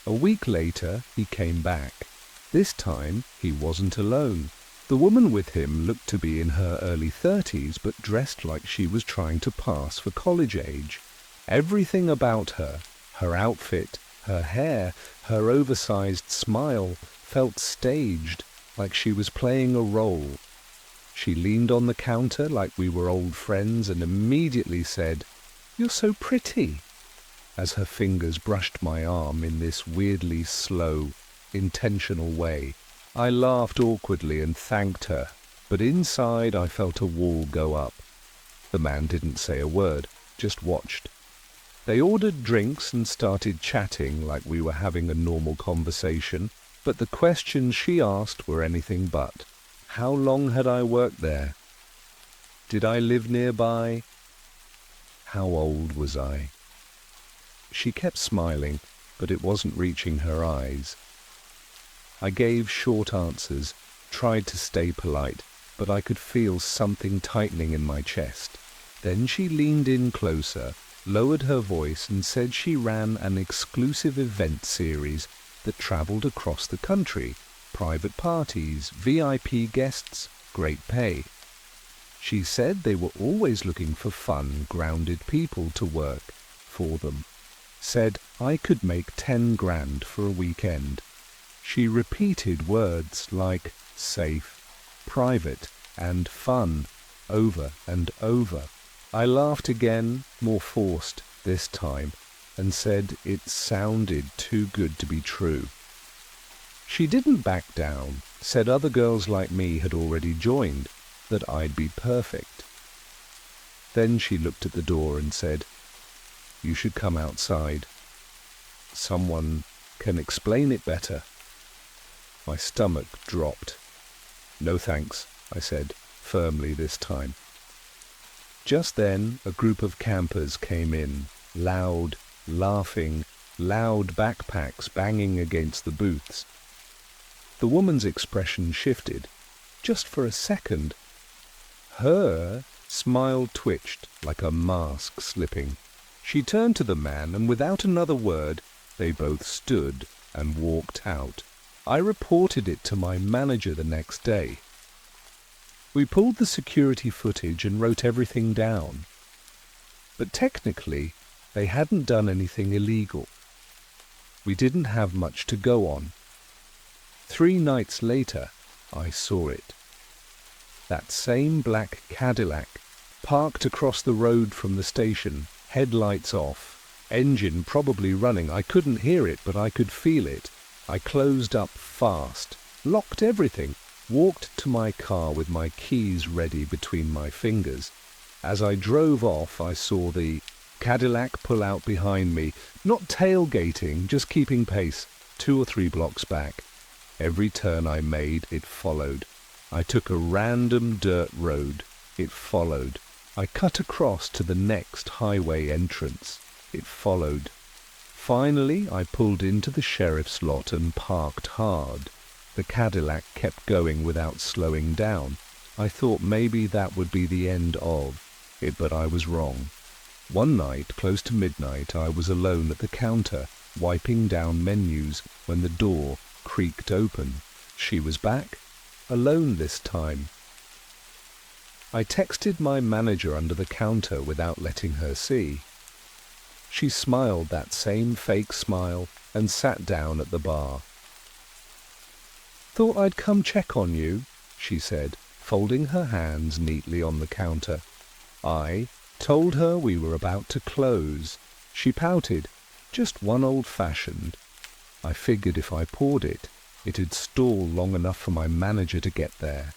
S1: A week later, he came back. This time, he wasn't alone. The woman with him looked to be in her early 30s, but dressed like she was trying to pass for college age. Everything about her, her outfit, her hair, her oversized smile, felt staged, like she was playing a role. She leaned on the counter like we were old friends and immediately said, "You're so pretty," as her fingers brushed my arm in this weirdly slow, intentional way. I laughed awkwardly and thanked her, but inside I felt a wall go up. The man didn't say a word, just watched. They ordered drinks and started chatting like we were having a normal conversation, but the questions she asked were anything but. How long had I worked there? Did I live nearby? How old was I? She kept smiling, but it wasn't reaching her eyes. I gave short answers, tried to stay polite, but I could feel something tightening in my chest. Then she leaned in closer, lowered her voice, and said she ran an exclusive event series that traveled across the country. Private parties, VIP guests, great pay. She said they were always looking for fun, grounded people to work for them. Said I could make 10 grand for a weekend. She repeated words like safe, private, and fun over and over. I laughed again, more forced this time, and said it sounded too good to be true. She didn't back down, said other girls like me had already joined, that I'd be perfect. Then she looked at the door and said, "You should come outside. Someone can explain it better." My stomach dropped. "No thanks," I said, firmly this time. Just then a group of campers came in, loud, laughing, loud backpacks banging against the booths. The woman's expression shifted, just for a second. Her smile twitched like a mask slipping. She turned to the man, and without another word, they both stood and walked out. I reported it to my manager the next day. We pulled the security footage and wrote everything down. But technically, they hadn't done anything illegal. We didn't have much to go on. 3 nights later, I saw it. That same black Cadillac, parked across the road from the station, headlights off, engine probably running. I couldn't hear it, but I could feel it. I closed up fast, locked everything, walked to my car with my keys ready between my fingers. As I drove off, I saw the Cadillac pull out behind me, not tailgating, just keeping pace, 2 or 3 blocks back. Every turn I made, it followed. I took a random dirt road. It followed. I cut across to the next highway entrance. It followed. Finally, I pulled into the sheriff's lot and parked hard. The Cadillac kept going without slowing down. I thought maybe that would be the end of it, but I was wrong. One night, close to midnight, I was alone at the counter, wiping down menus, when the door creaked open. She was back, alone this time. I texted my manager under the counter without letting her see. She smiled that same fake smile and sat down at the bar. "Thought I'd come check on you," she said, folding her hands neatly on the counter. I told her we were about to close. She pouted, "Just one old-fashioned." I figured if I poured it, it'd stall long enough for my manager to get there.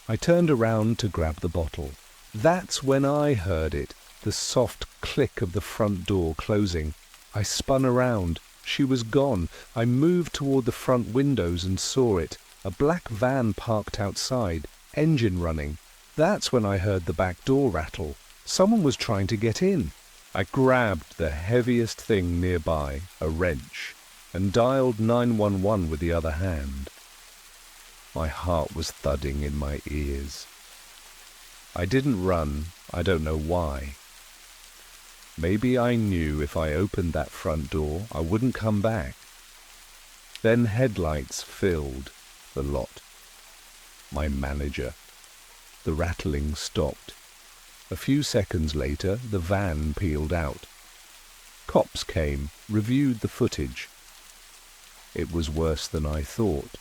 S1: I turned around to grab the bottle. That's when I heard it, the soft click of the front door closing. I spun around. She was gone. I moved toward the front windows and saw it, a black van parked outside, engine running. That's when I heard the back door rattle. Someone was trying to get in. I grabbed the heaviest thing nearby, a wrench, and dialed 911 with the other hand. My heart was thudding in my ears. I didn't run. I don't know why. Maybe I knew if I opened that front door, I wouldn't come back. Then headlights filled the lot. My manager. The rattling stopped. A few seconds later, the van peeled out. Cops came, reviewed the footage. It was worse than I thought.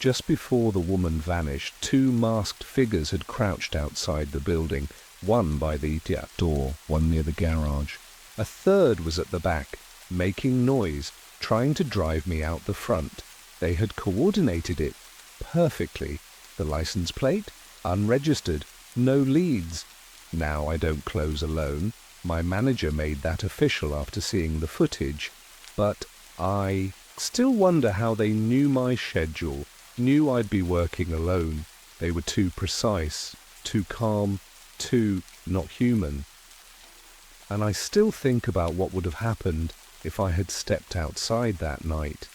S1: Just before the woman vanished, 2 masked figures had crouched outside the building, one by the door, one near the garage. A third was at the back, making noise, trying to drive me out the front. They had coordinated it perfectly. The license plate, unregistered, no leads. Now I don't close alone. My manager made that official after seeing the footage. But I still wonder how they knew my schedule, knew I'd be working alone. They were too precise, too calm, too not human. And I still think about what would have happened if I had stepped outside that night.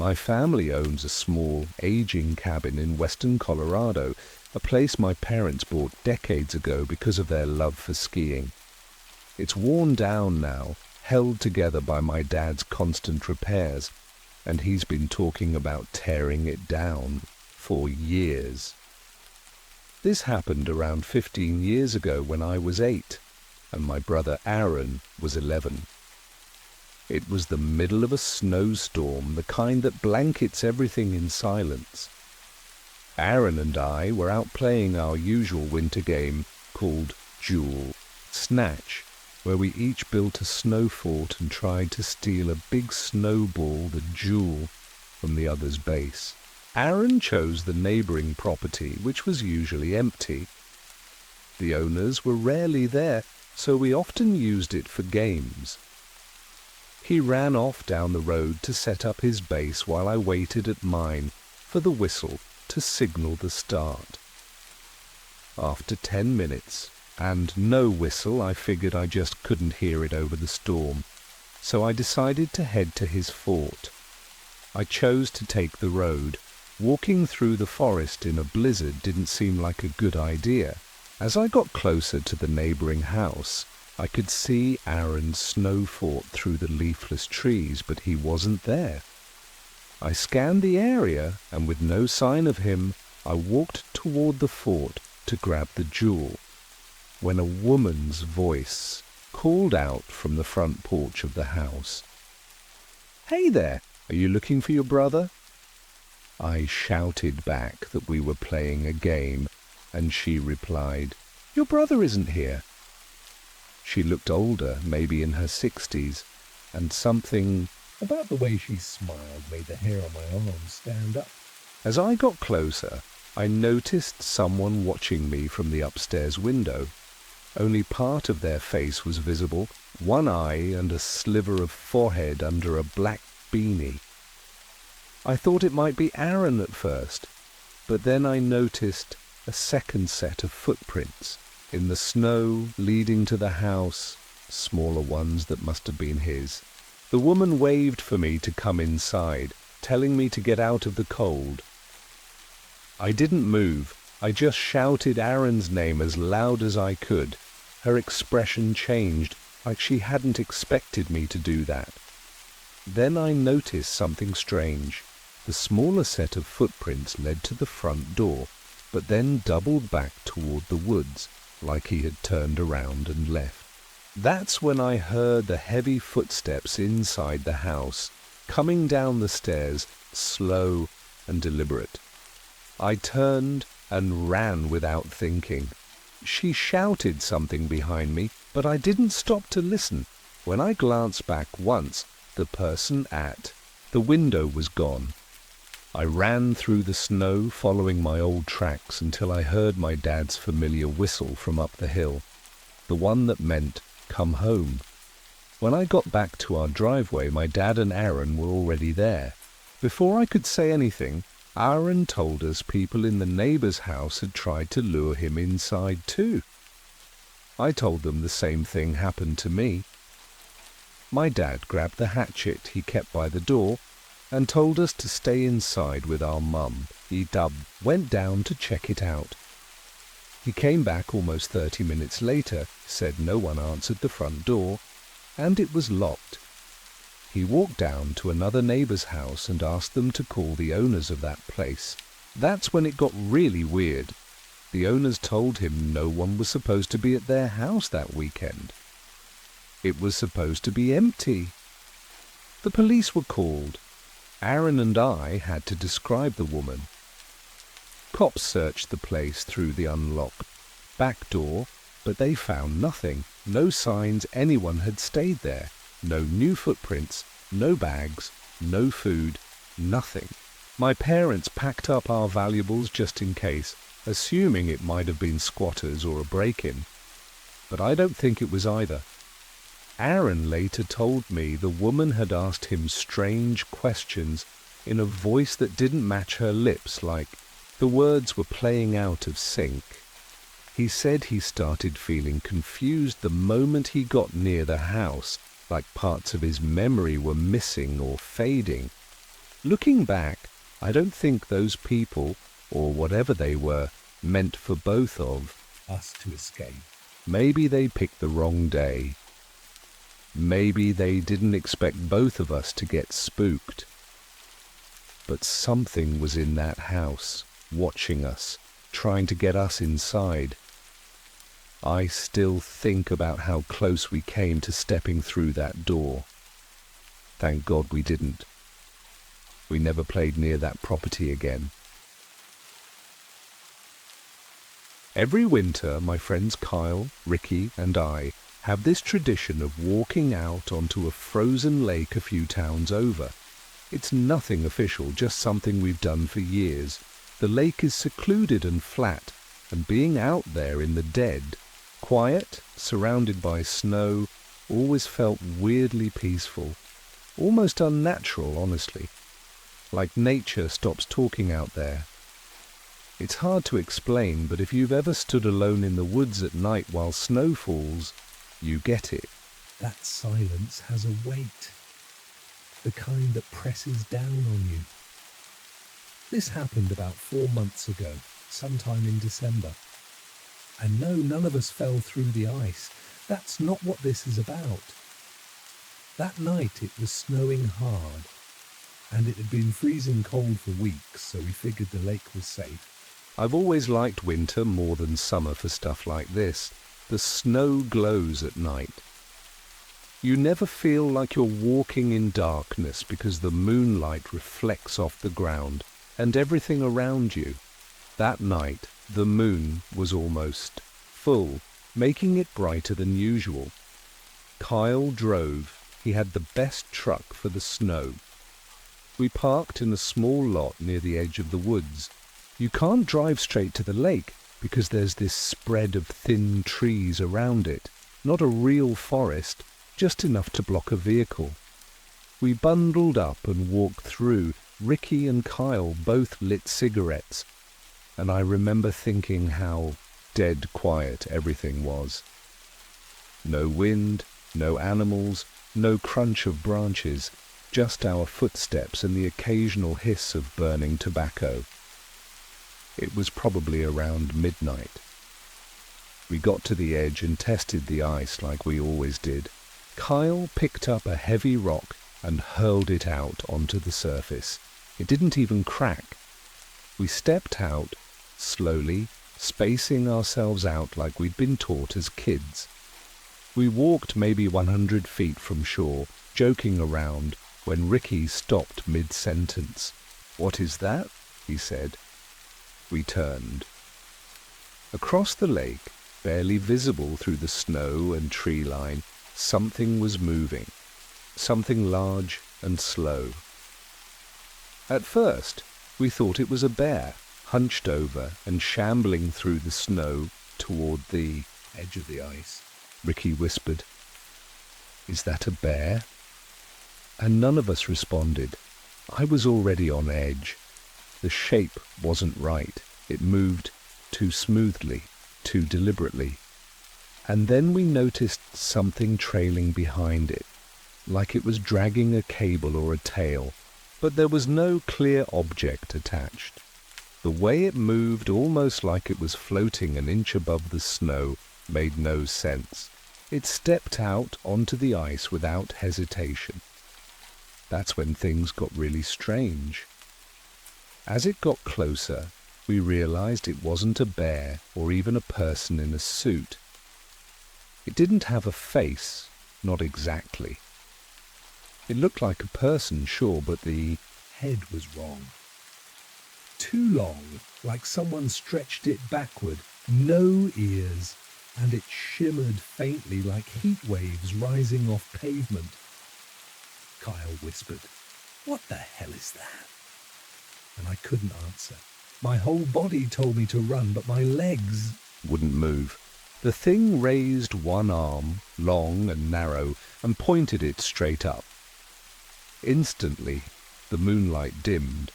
S1: My family owns a small, aging cabin in western Colorado, a place my parents bought decades ago because of their love for skiing. It's worn down now, held together by my dad's constant repairs, and he's been talking about tearing it down for years. This happened around 15 years ago when I was 8, and my brother Aaron was 11. It was the middle of a snowstorm, the kind that blankets everything in silence. Aaron and I were out playing our usual winter game called Jewel Snatch, where we each built a snow fort and tried to steal a big snowball, the jewel, from the other's base. Aaron chose the neighboring property, which was usually empty. The owners were rarely there, so we often used it for games. He ran off down the road to set up his base while I waited at mine for the whistle to signal the start. After 10 minutes and no whistle, I figured I just couldn't hear it over the storm, so I decided to head to his fort. I chose to take the road. Walking through the forest in a blizzard didn't seem like a good idea. As I got closer to the neighboring house, I could see Aaron's snow fort through the leafless trees, but he wasn't there. I scanned the area, and with no sign of him, I walked toward the fort to grab the jewel, when a woman's voice called out from the front porch of the house. "Hey there, are you looking for your brother?" I shouted back that we were playing a game, and she replied, "Your brother isn't here." She looked older, maybe in her 60s, and something
S2: About the way she smiled made the hair on my arms stand up.
S1: As I got closer, I noticed someone watching me from the upstairs window. Only part of their face was visible, one eye and a sliver of forehead under a black beanie. I thought it might be Aaron at first, but then I noticed a second set of footprints in the snow leading to the house, smaller ones that must have been his. The woman waved for me to come inside, telling me to get out of the cold. I didn't move. I just shouted Aaron's name as loud as I could. Her expression changed, like she hadn't expected me to do that. Then I noticed something strange. The smaller set of footprints led to the front door, but then doubled back toward the woods, like he had turned around and left. That's when I heard the heavy footsteps inside the house, coming down the stairs, slow and deliberate. I turned and ran without thinking. She shouted something behind me, but I didn't stop to listen. When I glanced back once, the person at the window was gone. I ran through the snow, following my old tracks until I heard my dad's familiar whistle from up the hill, the one that meant come home. When I got back to our driveway, my dad and Aaron were already there. Before I could say anything, Aaron told us people in the neighbor's house had tried to lure him inside too. I told them the same thing happened to me. My dad grabbed the hatchet he kept by the door and told us to stay inside with our mum. He went down to check it out. He came back almost 30 minutes later, said no one answered the front door, and it was locked. He walked down to another neighbor's house and asked them to call the owners of that place. That's when it got really weird. The owners told him no one was supposed to be at their house that weekend. It was supposed to be empty. The police were called. Aaron and I had to describe the woman. Cops searched the place through the unlocked back door, but they found nothing. No signs anyone had stayed there. No new footprints, no bags, no food, nothing. My parents packed up our valuables just in case, assuming it might have been squatters or a break-in. But I don't think it was either. Aaron later told me the woman had asked him strange questions in a voice that didn't match her lips, like the words were playing out of sync. He said he started feeling confused the moment he got near the house, like parts of his memory were missing or fading. Looking back, I don't think those people, or whatever they were, meant for both of
S2: us to escape.
S1: Maybe they picked the wrong day. Maybe they didn't expect both of us to get spooked. But something was in that house, watching us, trying to get us inside. I still think about how close we came to stepping through that door. Thank God we didn't. We never played near that property again. Every winter, my friends Kyle, Ricky, and I have this tradition of walking out onto a frozen lake a few towns over. It's nothing official, just something we've done for years. The lake is secluded and flat, and being out there in the dead, quiet, surrounded by snow, always felt weirdly peaceful, almost unnatural, honestly. Like nature stops talking out there. It's hard to explain, but if you've ever stood alone in the woods at night while snow falls, you get it.
S2: That silence has a weight, the kind that presses down on you. This happened about 4 months ago, sometime in December. And no, none of us fell through the ice. That's not what this is about. That night it was snowing hard, and it had been freezing cold for weeks, so we figured the lake was safe.
S1: I've always liked winter more than summer for stuff like this. The snow glows at night. You never feel like you're walking in darkness because the moonlight reflects off the ground and everything around you. That night, the moon was almost full, making it brighter than usual. Kyle drove. He had the best truck for the snow. We parked in a small lot near the edge of the woods. You can't drive straight to the lake because there's this spread of thin trees around it. Not a real forest, just enough to block a vehicle. We bundled up and walked through. Ricky and Kyle both lit cigarettes, and I remember thinking how dead quiet everything was. No wind, no animals, no crunch of branches, just our footsteps and the occasional hiss of burning tobacco. It was probably around midnight. We got to the edge and tested the ice like we always did. Kyle picked up a heavy rock and hurled it out onto the surface. It didn't even crack. We stepped out, slowly, spacing ourselves out like we'd been taught as kids. We walked maybe 100 feet from shore, joking around, when Ricky stopped mid-sentence. "What is that?" he said. We turned. Across the lake, barely visible through the snow and tree line, something was moving. Something large and slow. At first, we thought it was a bear, hunched over and shambling through the snow toward the
S2: edge of the ice.
S1: Ricky whispered, "Is that a bear?" And none of us responded. I was already on edge. The shape wasn't right. It moved too smoothly, too deliberately. And then we noticed something trailing behind it, like it was dragging a cable or a tail, but there was no clear object attached. The way it moved, almost like it was floating an inch above the snow, made no sense. It stepped out onto the ice without hesitation. That's when things got really strange. As it got closer, we realized it wasn't a bear or even a person in a suit. It didn't have a face, not exactly. It looked like a person, sure, but the
S2: head was wrong. Too long, like someone stretched it backward, no ears, and it shimmered faintly like heat waves rising off pavement. Kyle whispered, "What the hell is that?" And I couldn't answer. My whole body told me to run, but my legs
S1: wouldn't move. The thing raised one arm, long and narrow, and pointed it straight up. Instantly, the moonlight dimmed.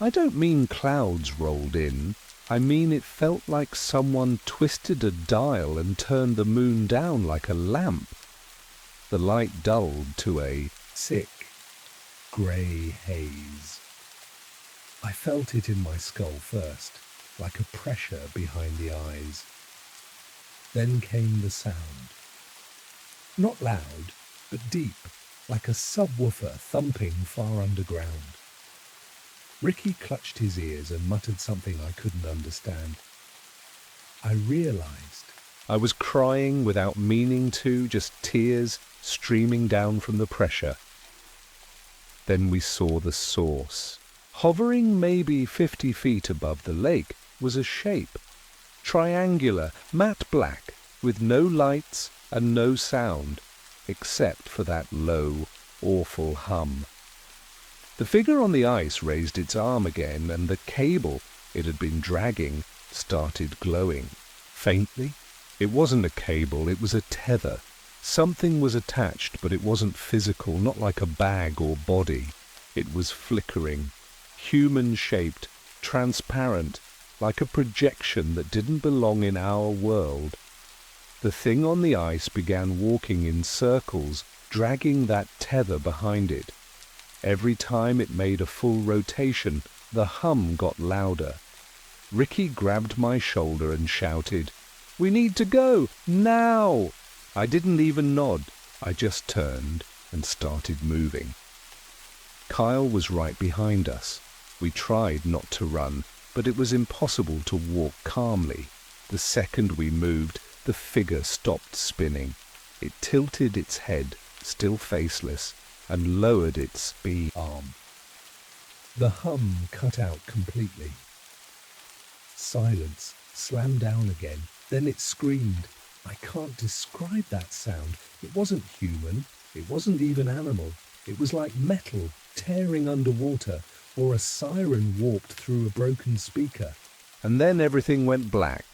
S1: I don't mean clouds rolled in. I mean it felt like someone twisted a dial and turned the moon down like a lamp. The light dulled to a
S2: sick, grey haze. I felt it in my skull first, like a pressure behind the eyes. Then came the sound. Not loud, but deep, like a subwoofer thumping far underground. Ricky clutched his ears and muttered something I couldn't understand. I realized
S1: I was crying without meaning to, just tears streaming down from the pressure. Then we saw the source. Hovering maybe 50 feet above the lake was a shape. Triangular, matte black, with no lights and no sound, except for that low, awful hum. The figure on the ice raised its arm again, and the cable it had been dragging started glowing. Faintly. It wasn't a cable, it was a tether. Something was attached, but it wasn't physical, not like a bag or body. It was flickering, human-shaped, transparent, like a projection that didn't belong in our world. The thing on the ice began walking in circles, dragging that tether behind it. Every time it made a full rotation, the hum got louder. Ricky grabbed my shoulder and shouted, "We need to go, now!" I didn't even nod. I just turned and started moving. Kyle was right behind us. We tried not to run, but it was impossible to walk calmly. The second we moved, the figure stopped spinning. It tilted its head, still faceless, and lowered its arm. The hum cut out completely. Silence slammed down again. Then it screamed. I can't describe that sound. It wasn't human. It wasn't even animal. It was like metal tearing underwater, or a siren warped through a broken speaker. And then everything went black.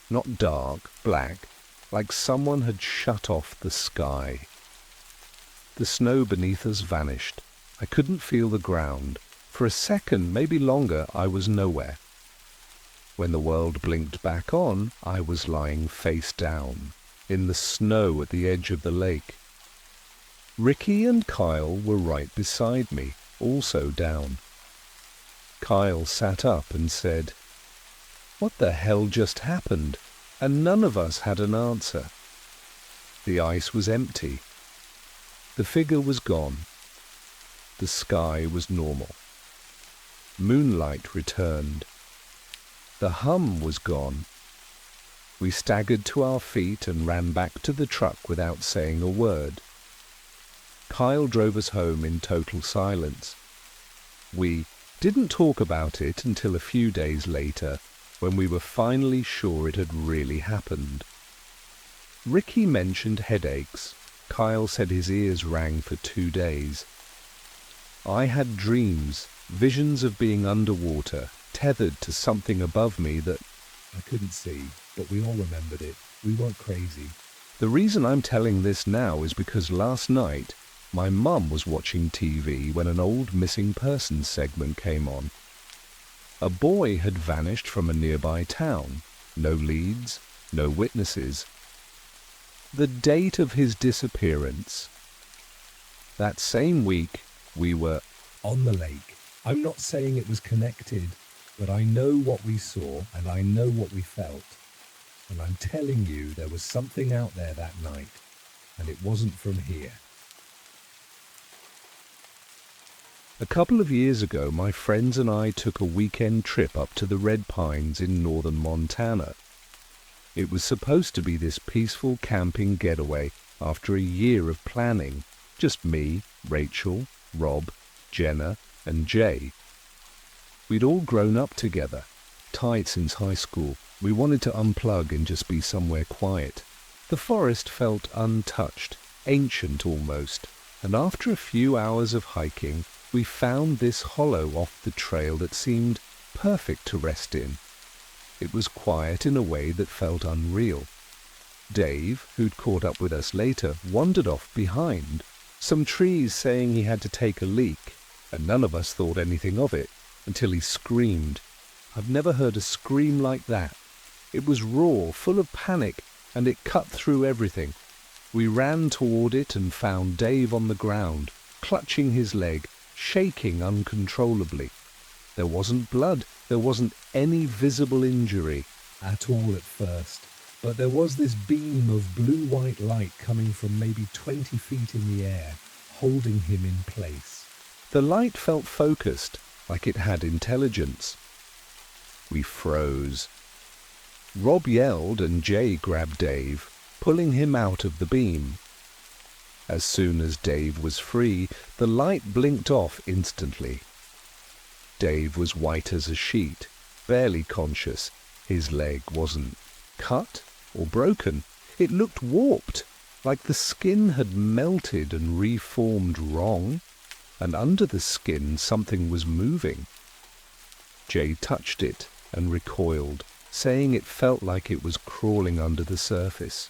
S1: Not dark, black, like someone had shut off the sky. The snow beneath us vanished. I couldn't feel the ground. For a second, maybe longer, I was nowhere. When the world blinked back on, I was lying face down, in the snow at the edge of the lake. Ricky and Kyle were right beside me, also down. Kyle sat up and said, "What the hell just happened?" And none of us had an answer. The ice was empty. The figure was gone. The sky was normal. Moonlight returned. The hum was gone. We staggered to our feet and ran back to the truck without saying a word. Kyle drove us home in total silence. We didn't talk about it until a few days later, when we were finally sure it had really happened. Ricky mentioned headaches. Kyle said his ears rang for 2 days. I had dreams, visions of being underwater, tethered to something above me that
S2: I couldn't see, but we all remembered it. We weren't crazy.
S1: The reason I'm telling this now is because last night my mum was watching TV when an old missing persons segment came on. A boy had vanished from a nearby town. No leads, no witnesses. The date of his disappearance. That same week, we were
S2: on the lake. I'm not saying it was connected, but I know what we saw and I know what we felt. And I'm telling you, there was something out there that night, and it wasn't from here.
S1: A couple of years ago, my friends and I took a weekend trip up to the Red Pines in northern Montana. It was supposed to be this peaceful camping getaway after a year of planning. Just me, Rachel, Rob, Jenna, and Jay. We'd all grown up together, tight since high school. We wanted to unplug and just be somewhere quiet. The forest felt untouched, ancient almost, and after a few hours of hiking, we found this hollow off the trail that seemed perfect to rest in. It was quiet in a way that felt unreal. Dave, who'd caught up with us later, wandered off behind, some trees saying he had to take a leak, and none of us thought anything of it, until he screamed. I've never heard a scream like that. It was raw, full of panic, and it cut through everything. We ran toward it and found Dave on the ground, clutching his leg, shaking uncontrollably. There wasn't blood, there wasn't any visible injury
S2: at all at first, but there was this beam of blue-white light coming from maybe 20 feet in the air, holding him in place.
S1: The light felt focused, like it had intelligence. We froze. Rob yelled and Jay grabbed Dave, pulling him out of the beam. As soon as Dave was free, the light blinked off instantly. Dave was white as a sheet, barely conscious. His leg wasn't cut or broken. It looked warped, like the skin had melted and reformed wrong, and under the skin something was moving. Jay touched it and recoiled, saying it felt like it was crawling under the surface.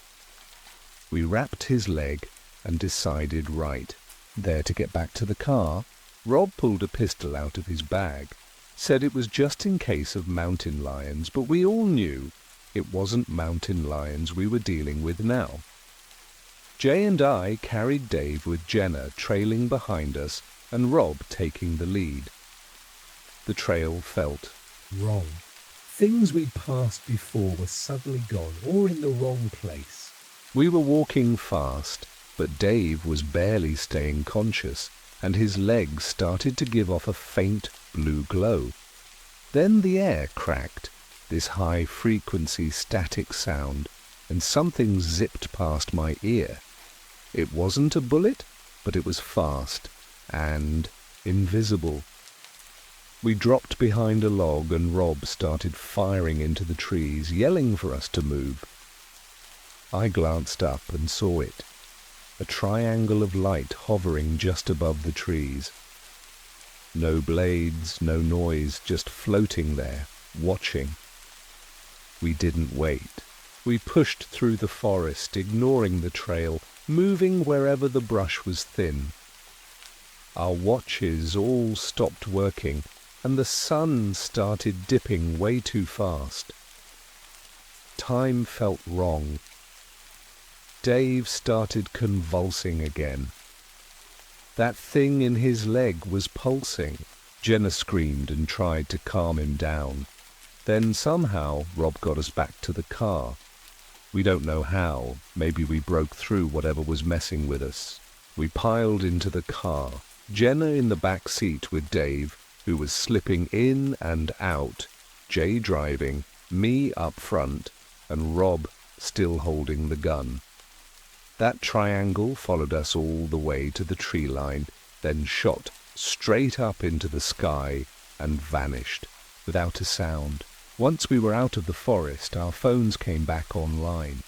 S1: We wrapped his leg and decided right. There to get back to the car, Rob pulled a pistol out of his bag, said it was just in case of mountain lions, but we all knew it wasn't mountain lions we were dealing with now. Jay and I carried Dave with Jenna trailing behind us and Rob taking the lead. The trail felt
S2: wrong. Things we'd passed before were suddenly gone, or in the wrong place.
S1: We were walking fast, but Dave was barely staying conscious, and his legs started to give off a faint blue glow. Then the air cracked, this high-frequency static sound, and something zipped past my ear. It wasn't a bullet, but it was fast and invisible. We dropped behind a log and Rob started firing into the trees, yelling for us to move. I glanced up and saw it, a triangle of light hovering just above the trees. No blades, no noise, just floating there, watching. We didn't wait. We pushed through the forest, ignoring the trail, moving wherever the brush was thin. Our watches all stopped working, and the sun started dipping way too fast. Time felt wrong. Dave started convulsing again. That thing in his leg was pulsing. Jenna screamed and tried to calm him down. Then somehow Rob got us back to the car. We don't know how. Maybe we broke through whatever was messing with us. We piled into the car, Jenna in the back seat with Dave, who was slipping in and out, Jay driving, me up front, and Rob still holding the gun. That triangle followed us all the way to the tree line, then shot straight up into the sky and vanished, without a sound. Once we were out of the forest, our phones came back online.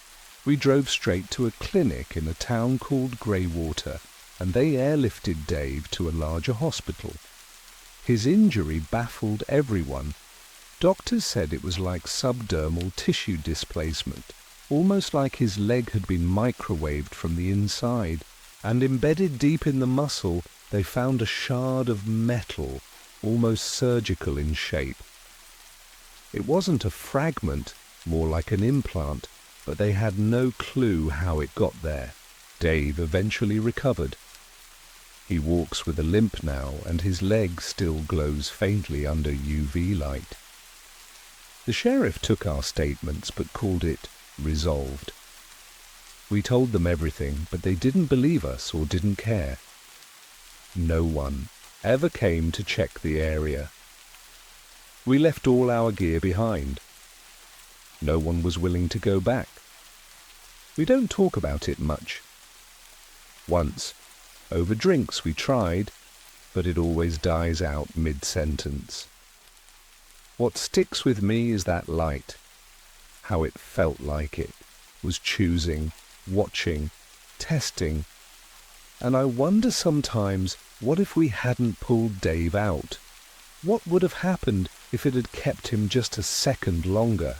S1: We drove straight to a clinic in a town called Greywater, and they airlifted Dave to a larger hospital. His injury baffled everyone. Doctors said it was like subdermal tissue displacement, almost like his leg had been microwaved from the inside, and embedded deep in the muscle they found a shard of metal, almost surgical in shape. It wasn't a fragment, more like an implant, but they had no clue how it got there. Dave eventually recovered. He walks with a limp now, and his leg still glows faintly under UV light. The sheriff took our statements but called it resolved. We told them everything, but they didn't believe us or didn't care. No one ever came to check the area. We left all our gear behind. No one was willing to go back. We don't talk about it much. Once, over drinks we tried, but it always dies out mid-sentence. What sticks with me is that light, how it felt like it was choosing, watching, testing. And I wonder sometimes, what if we hadn't pulled Dave out? What would have happened if it had kept him just a second longer?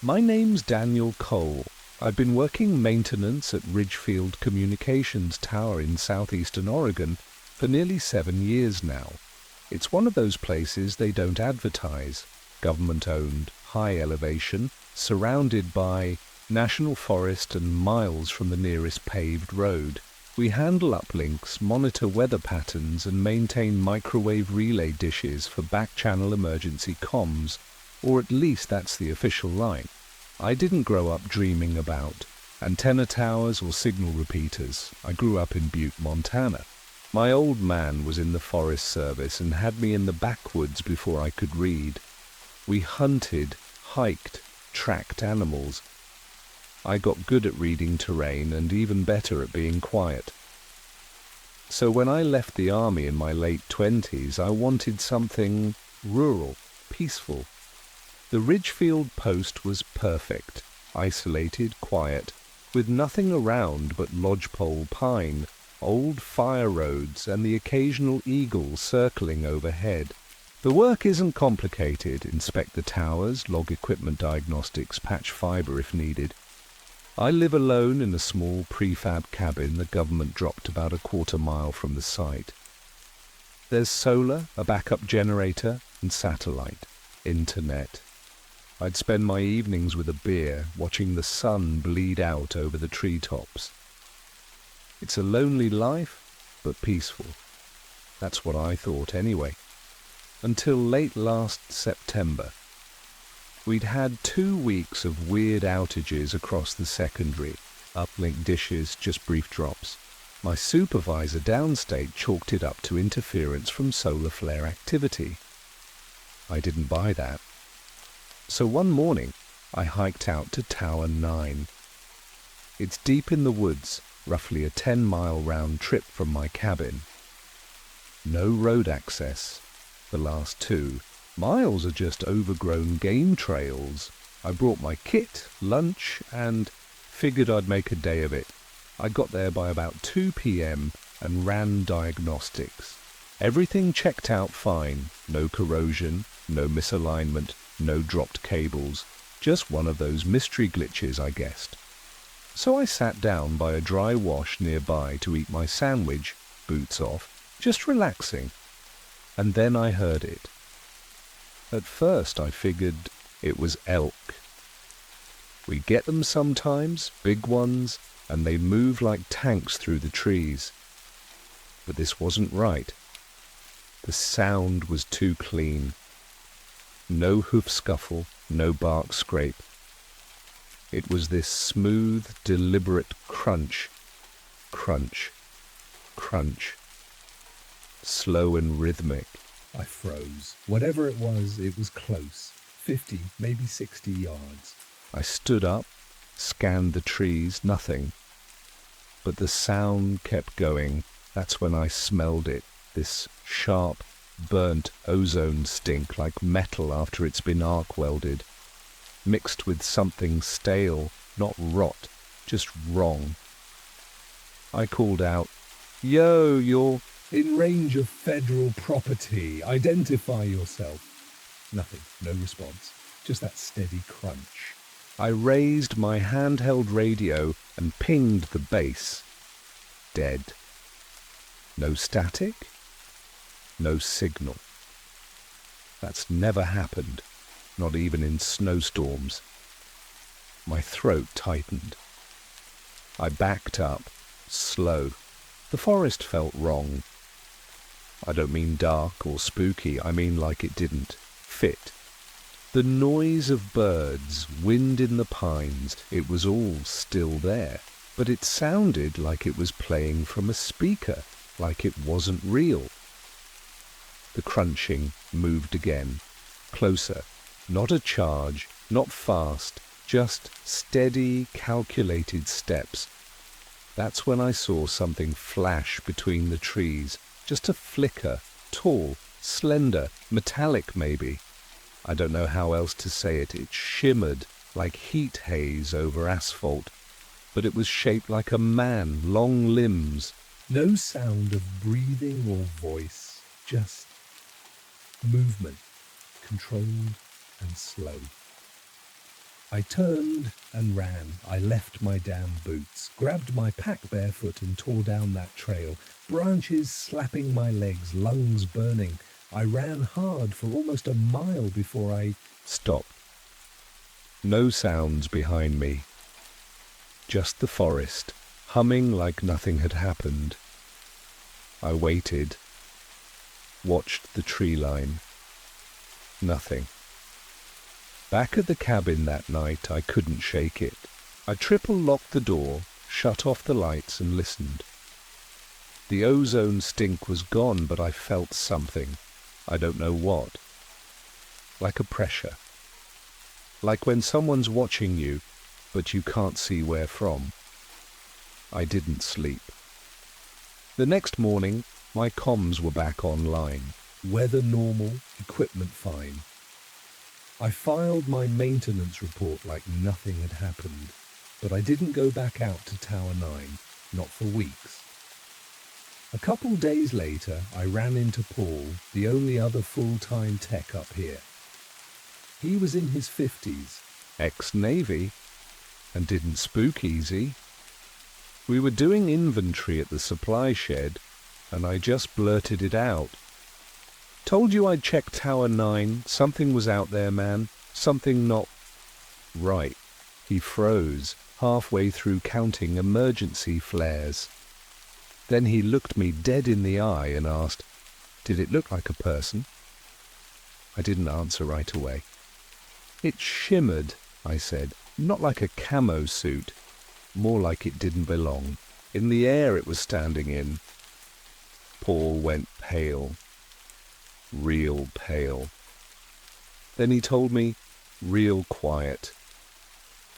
S1: My name's Daniel Cole. I've been working maintenance at Ridgefield Communications Tower in southeastern Oregon for nearly 7 years now. It's one of those places they don't advertise. Government-owned, high elevation, surrounded by national forest and miles from the nearest paved road. We handle uplinks, monitor weather patterns, and maintain microwave relay dishes for back-channel emergency comms, or at least that's the official line. I didn't grow up dreaming about antenna towers or signal repeaters. I grew up in Butte, Montana. My old man was in the Forest Service and had me in the backwoods before I could read. We hunted, hiked, tracked animals. I got good at reading terrain and even better at being quiet. So when I left the army in my late 20s, I wanted something rural, peaceful. The Ridgefield post was perfect, isolated, quiet, with nothing around but lodgepole pine, old fire roads, and the occasional eagle circling overhead. The work isn't complicated. Inspect the towers, log equipment diagnostics, patch fiber if needed. I live alone in a small prefab cabin the government dropped about a quarter-mile from the site. There's solar, a backup generator, and satellite, internet. I'd spend my evenings with a beer, watching the sun bleed out over the treetops. It's a lonely life, but peaceful. That's what I thought anyway. Until late last September. We'd had 2 weeks of weird outages across the secondary. Uplink dishes, just brief drops. My supervisor downstate chalked it up to interference from solar flare activity. I didn't buy that. So one morning, I hiked out to Tower 9. It's deep in the woods, roughly a 10-mile round trip from my cabin. No road access. The last 2 miles are just overgrown game trails. I brought my kit, lunch, and figured I'd make a day of it. I got there by about 2 p.m. and ran diagnostics. Everything checked out fine. No corrosion, no misalignment, no dropped cables. Just one of those mystery glitches, I guessed. So I sat down by a dry wash nearby to eat my sandwich, boots off, just relaxing. And then I heard it. At first I figured it was elk. We get them sometimes, big ones, and they move like tanks through the trees. But this wasn't right. The sound was too clean. No hoof scuffle, no bark scrape. It was this smooth, deliberate crunch, crunch, crunch. Slow and rhythmic.
S2: I froze. Whatever it was close. 50, maybe 60 yards.
S1: I stood up, scanned the trees, nothing. But the sound kept going. That's when I smelled it, this sharp, burnt ozone stink like metal after it's been arc welded, mixed with something stale, not rot, just wrong. I called out, "Yo, you're
S2: in range of federal property. Identify yourself." Nothing, no response, just that steady crunch.
S1: I raised my handheld radio and pinged the base. Dead. No static, no signal. That's never happened, not even in snowstorms. My throat tightened. I backed up, slow. The forest felt wrong. I don't mean dark or spooky, I mean like it didn't fit. The noise of birds, wind in the pines, it was all still there, but it sounded like it was playing from a speaker, like it wasn't real. The crunching moved again, closer, not a charge, not fast, just steady, calculated steps. That's when I saw something flash between the trees, just a flicker, tall, slender, metallic maybe. I don't know how else to say it. It shimmered like heat haze over asphalt, but it was shaped like a man, long limbs.
S2: No sound of breathing or voice, just movement, controlled and slow. I turned and ran. I left my damn boots, grabbed my pack barefoot and tore down that trail, branches slapping my legs, lungs burning. I ran hard for almost a mile before I
S1: stopped. No sounds behind me. Just the forest, humming like nothing had happened. I waited, watched the tree line. Nothing. Back at the cabin that night, I couldn't shake it. I triple-locked the door, shut off the lights, and listened. The ozone stink was gone, but I felt something. I don't know what. Like a pressure. Like when someone's watching you, but you can't see where from. I didn't sleep. The next morning, my comms were back online. Weather normal, equipment fine. I filed my maintenance report like nothing had happened, but I didn't go back out to Tower 9, not for weeks. A couple days later, I ran into Paul, the only other full-time tech up here. He was in his 50s, ex-Navy, and didn't spook easy. We were doing inventory at the supply shed, and I just blurted it out. Told you I'd checked Tower 9, something was out there, man, something not right. He froze, halfway through counting emergency flares. Then he looked me dead in the eye and asked, "Did it look like a person?" I didn't answer right away. "It shimmered," I said, "not like a camo suit, more like it didn't belong. In the air it was standing in." Paul went pale. Real pale. Then he told me, real quiet,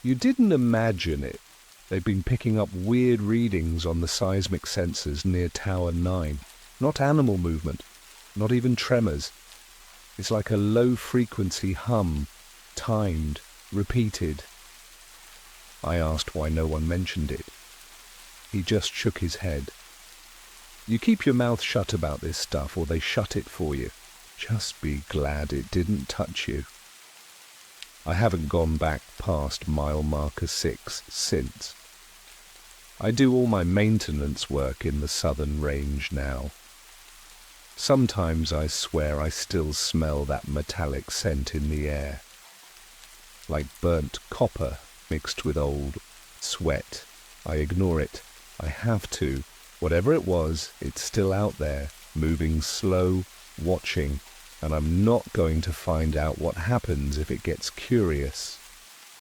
S1: "You didn't imagine it. They've been picking up weird readings on the seismic sensors near Tower 9. Not animal movement, not even tremors. It's like a low-frequency hum, timed, repeated." I asked why no one mentioned it. He just shook his head. "You keep your mouth shut about this stuff, or they shut it for you. Just be glad it didn't touch you." I haven't gone back past mile marker 6 since. I do all my maintenance work in the southern range now. Sometimes I swear I still smell that metallic scent in the air. Like burnt copper mixed with old sweat. I ignore it. I have to. Whatever it was, it's still out there, moving slow, watching, and I'm not going to find out what happens if it gets curious.